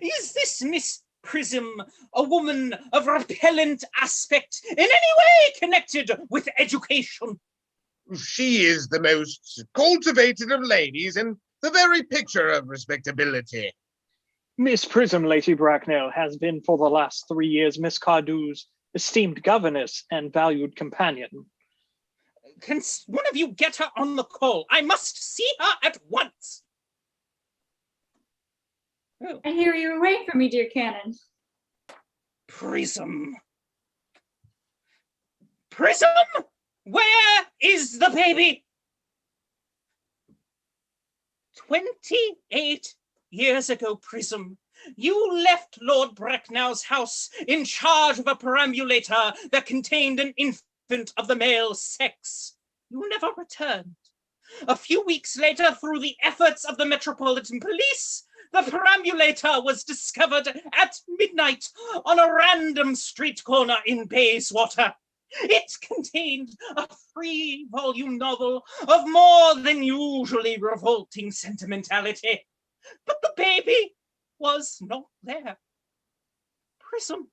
Is this Miss Prism a woman of repellent aspect in any way connected with education? She is the most cultivated of ladies and the very picture of respectability. Miss Prism, Lady Bracknell, has been for the last 3 years Miss Cardew's esteemed governess and valued companion. Can one of you get her on the call? I must see her at once. Oh. I hear you were waiting for me, dear Canon. Prism. Prism? Where is the baby? 28 years ago, Prism, you left Lord Bracknell's house in charge of a perambulator that contained an infant of the male sex. You never returned. A few weeks later, through the efforts of the Metropolitan Police, the perambulator was discovered at midnight on a random street corner in Bayswater. It contained a 3-volume novel of more than usually revolting sentimentality. But the baby was not there. Prism,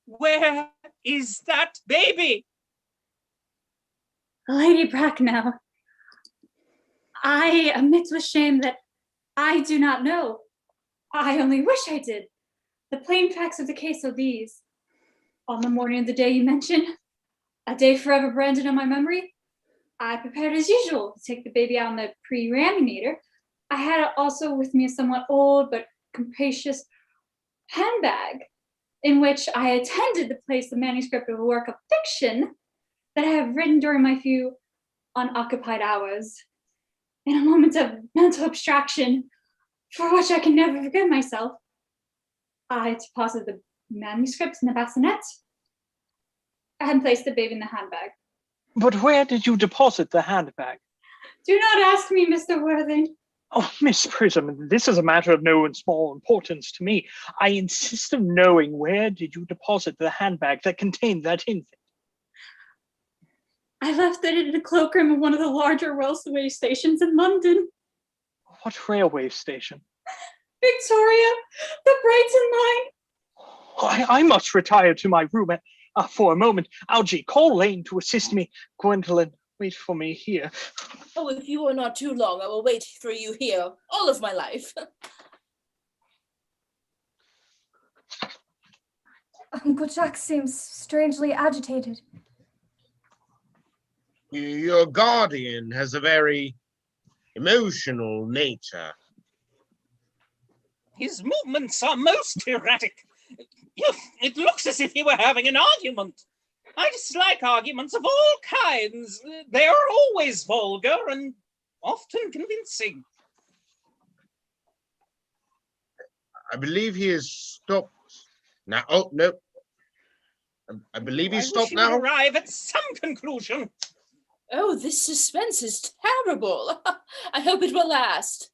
where is that baby? Lady Bracknell, I admit with shame that I do not know. I only wish I did. The plain facts of the case are these. On the morning of the day you mentioned, a day forever branded on my memory, I prepared as usual to take the baby out in the pre-reanimator. I had also with me a somewhat old but capacious handbag in which I intended to place the manuscript of a work of fiction that I have written during my few unoccupied hours. In a moment of mental abstraction, for which I can never forgive myself, I deposited the manuscript in the bassinet and placed the baby in the handbag. But where did you deposit the handbag? Do not ask me, Mr. Worthing. Oh, Miss Prism, this is a matter of no small importance to me. I insist on knowing where did you deposit the handbag that contained that infant? I left it in a cloakroom of one of the larger railway stations in London. What railway station? Victoria, the Brighton line. I must retire to my room for a moment. Algy, call Lane to assist me. Gwendolen, wait for me here. Oh, if you are not too long, I will wait for you here all of my life. Uncle Jack seems strangely agitated. Your guardian has a very emotional nature. His movements are most erratic. It looks as if he were having an argument. I dislike arguments of all kinds. They are always vulgar and often convincing. I believe he has stopped now. Oh, no. I believe he's stopped now. I wish you would arrive at some conclusion. Oh, this suspense is terrible. I hope it will last.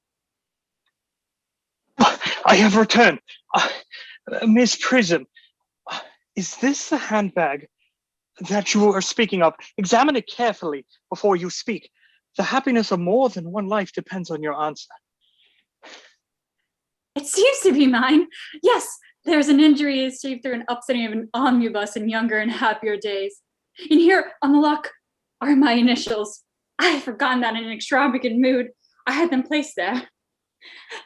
I have returned. Miss Prism, is this the handbag that you are speaking of? Examine it carefully before you speak. The happiness of more than one life depends on your answer. It seems to be mine. Yes, there's an injury achieved through an upsetting of an omnibus in younger and happier days. And here on the lock are my initials. I had forgotten that in an extravagant mood. I had them placed there.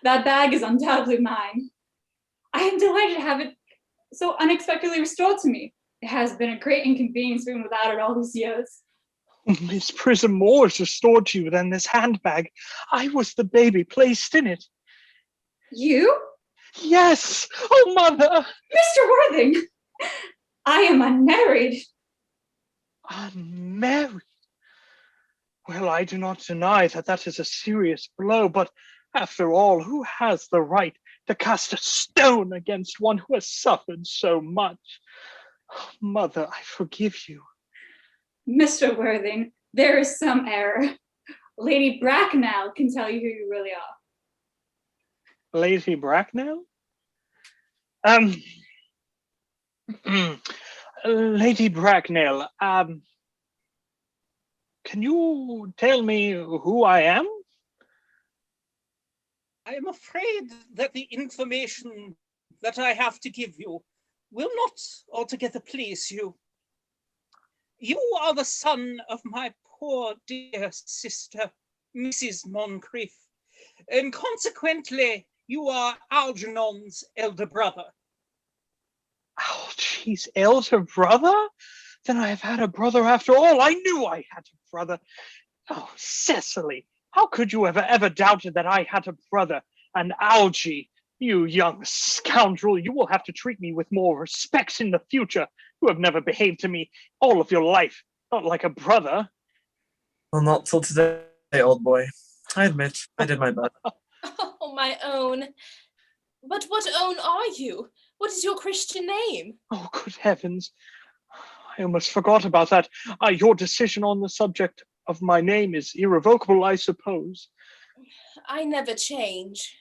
That bag is undoubtedly mine. I am delighted to have it so unexpectedly restored to me. It has been a great inconvenience being without it all these years. Miss Prism, more is restored to you than this handbag. I was the baby placed in it. You? Yes! Oh, Mother! Mr. Worthing! I am unmarried. Unmarried? Well, I do not deny that that is a serious blow, but after all, who has the right to cast a stone against one who has suffered so much? Oh, Mother, I forgive you. Mr. Worthing, there is some error. Lady Bracknell can tell you who you really are. Lady Bracknell? Lady Bracknell, can you tell me who I am? I am afraid that the information that I have to give you will not altogether please you. You are the son of my poor dear sister, Mrs. Moncrief, and consequently you are Algernon's elder brother. Algy's elder brother? Then I have had a brother after all. I knew I had a brother. Oh, Cecily, how could you have ever doubted that I had a brother? And Algy, you young scoundrel, you will have to treat me with more respect in the future. You have never behaved to me all of your life, not like a brother. Well, not till today, old boy. I admit, I did my best. Oh, my own. But what own are you? What is your Christian name? Oh, good heavens. I almost forgot about that. Your decision on the subject of my name is irrevocable, I suppose. I never change,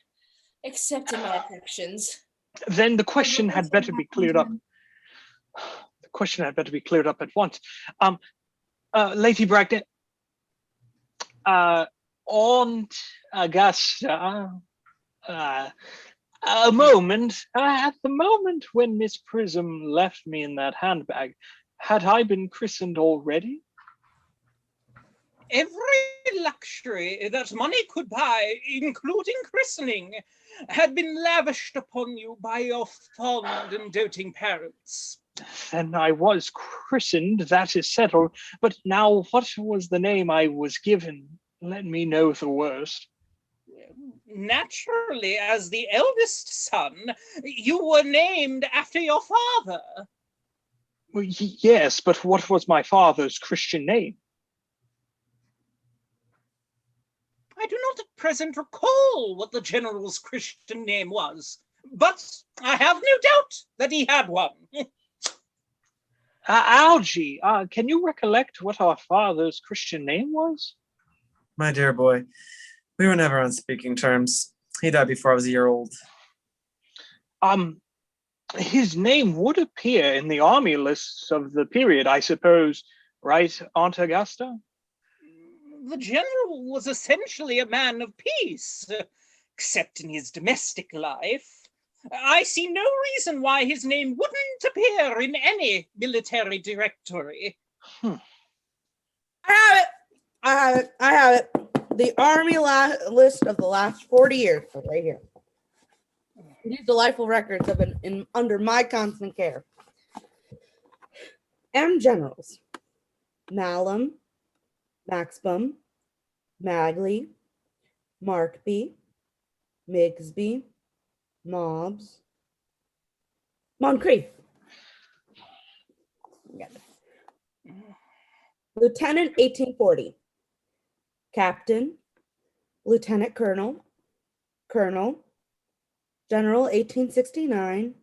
except in my affections. Then the question had better be cleared up. The question had better be cleared up at once. Lady Bracknell, Aunt Augusta, a moment, at the moment when Miss Prism left me in that handbag, had I been christened already? Every luxury that money could buy, including christening, had been lavished upon you by your fond and doting parents. Then I was christened, that is settled. But now what was the name I was given? Let me know the worst. Naturally, as the eldest son, you were named after your father. Well, yes, but what was my father's Christian name? I do not at present recall what the general's Christian name was, but I have no doubt that he had one. Algy, can you recollect what our father's Christian name was? My dear boy, we were never on speaking terms. He died before I was a year old. His name would appear in the army lists of the period, I suppose, right, Aunt Augusta? The general was essentially a man of peace, except in his domestic life. I see no reason why his name wouldn't appear in any military directory. I have it. The army list of the last 40 years, right here. These delightful records have been under my constant care. M. Generals: Malum, Maxbum, Magley, Markby, Migsby, Mobs. Moncrief. Lieutenant 1840. Captain. Lieutenant Colonel. Colonel. General 1869.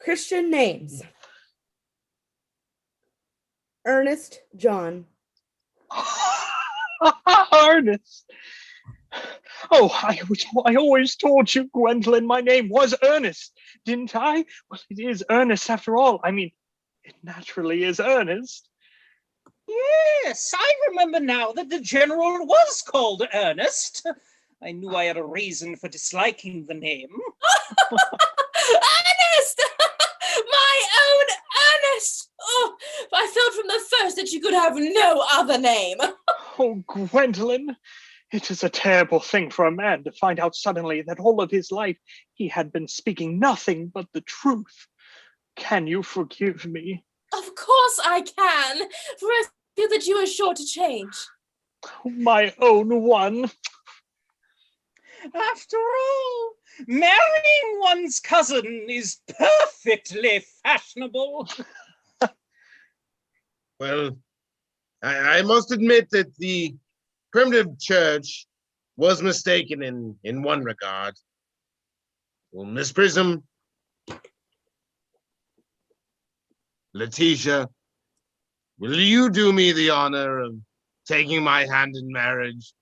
Christian names. Earnest John. Ernest. Oh, I always told you, Gwendolyn, my name was Earnest, didn't I? Well, it is Earnest after all. I mean, it naturally is Earnest. Yes, I remember now that the general was called Earnest. I knew I had a reason for disliking the name. Ernest! My own Ernest! Oh, I felt from the first that you could have no other name. Oh, Gwendolyn, it is a terrible thing for a man to find out suddenly that all of his life he had been speaking nothing but the truth. Can you forgive me? Of course I can, for I feel that you are sure to change. My own one. After all, marrying one's cousin is perfectly fashionable. Well, I must admit that the primitive church was mistaken in one regard. Well, Miss Prism, Letitia, will you do me the honor of taking my hand in marriage?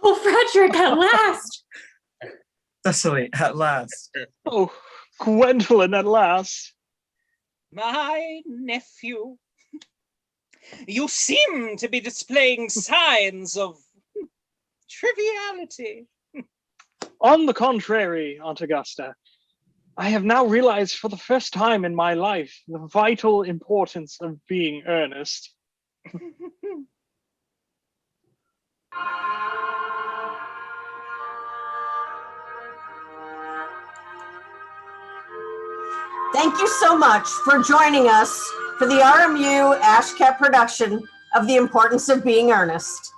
Oh, Frederick, at last! Cecily, at last. Oh, Gwendolyn, at last. My nephew, you seem to be displaying signs of triviality. On the contrary, Aunt Augusta, I have now realized for the first time in my life the vital importance of being earnest. Thank you so much for joining us for the RMU Ashcat production of The Importance of Being Earnest.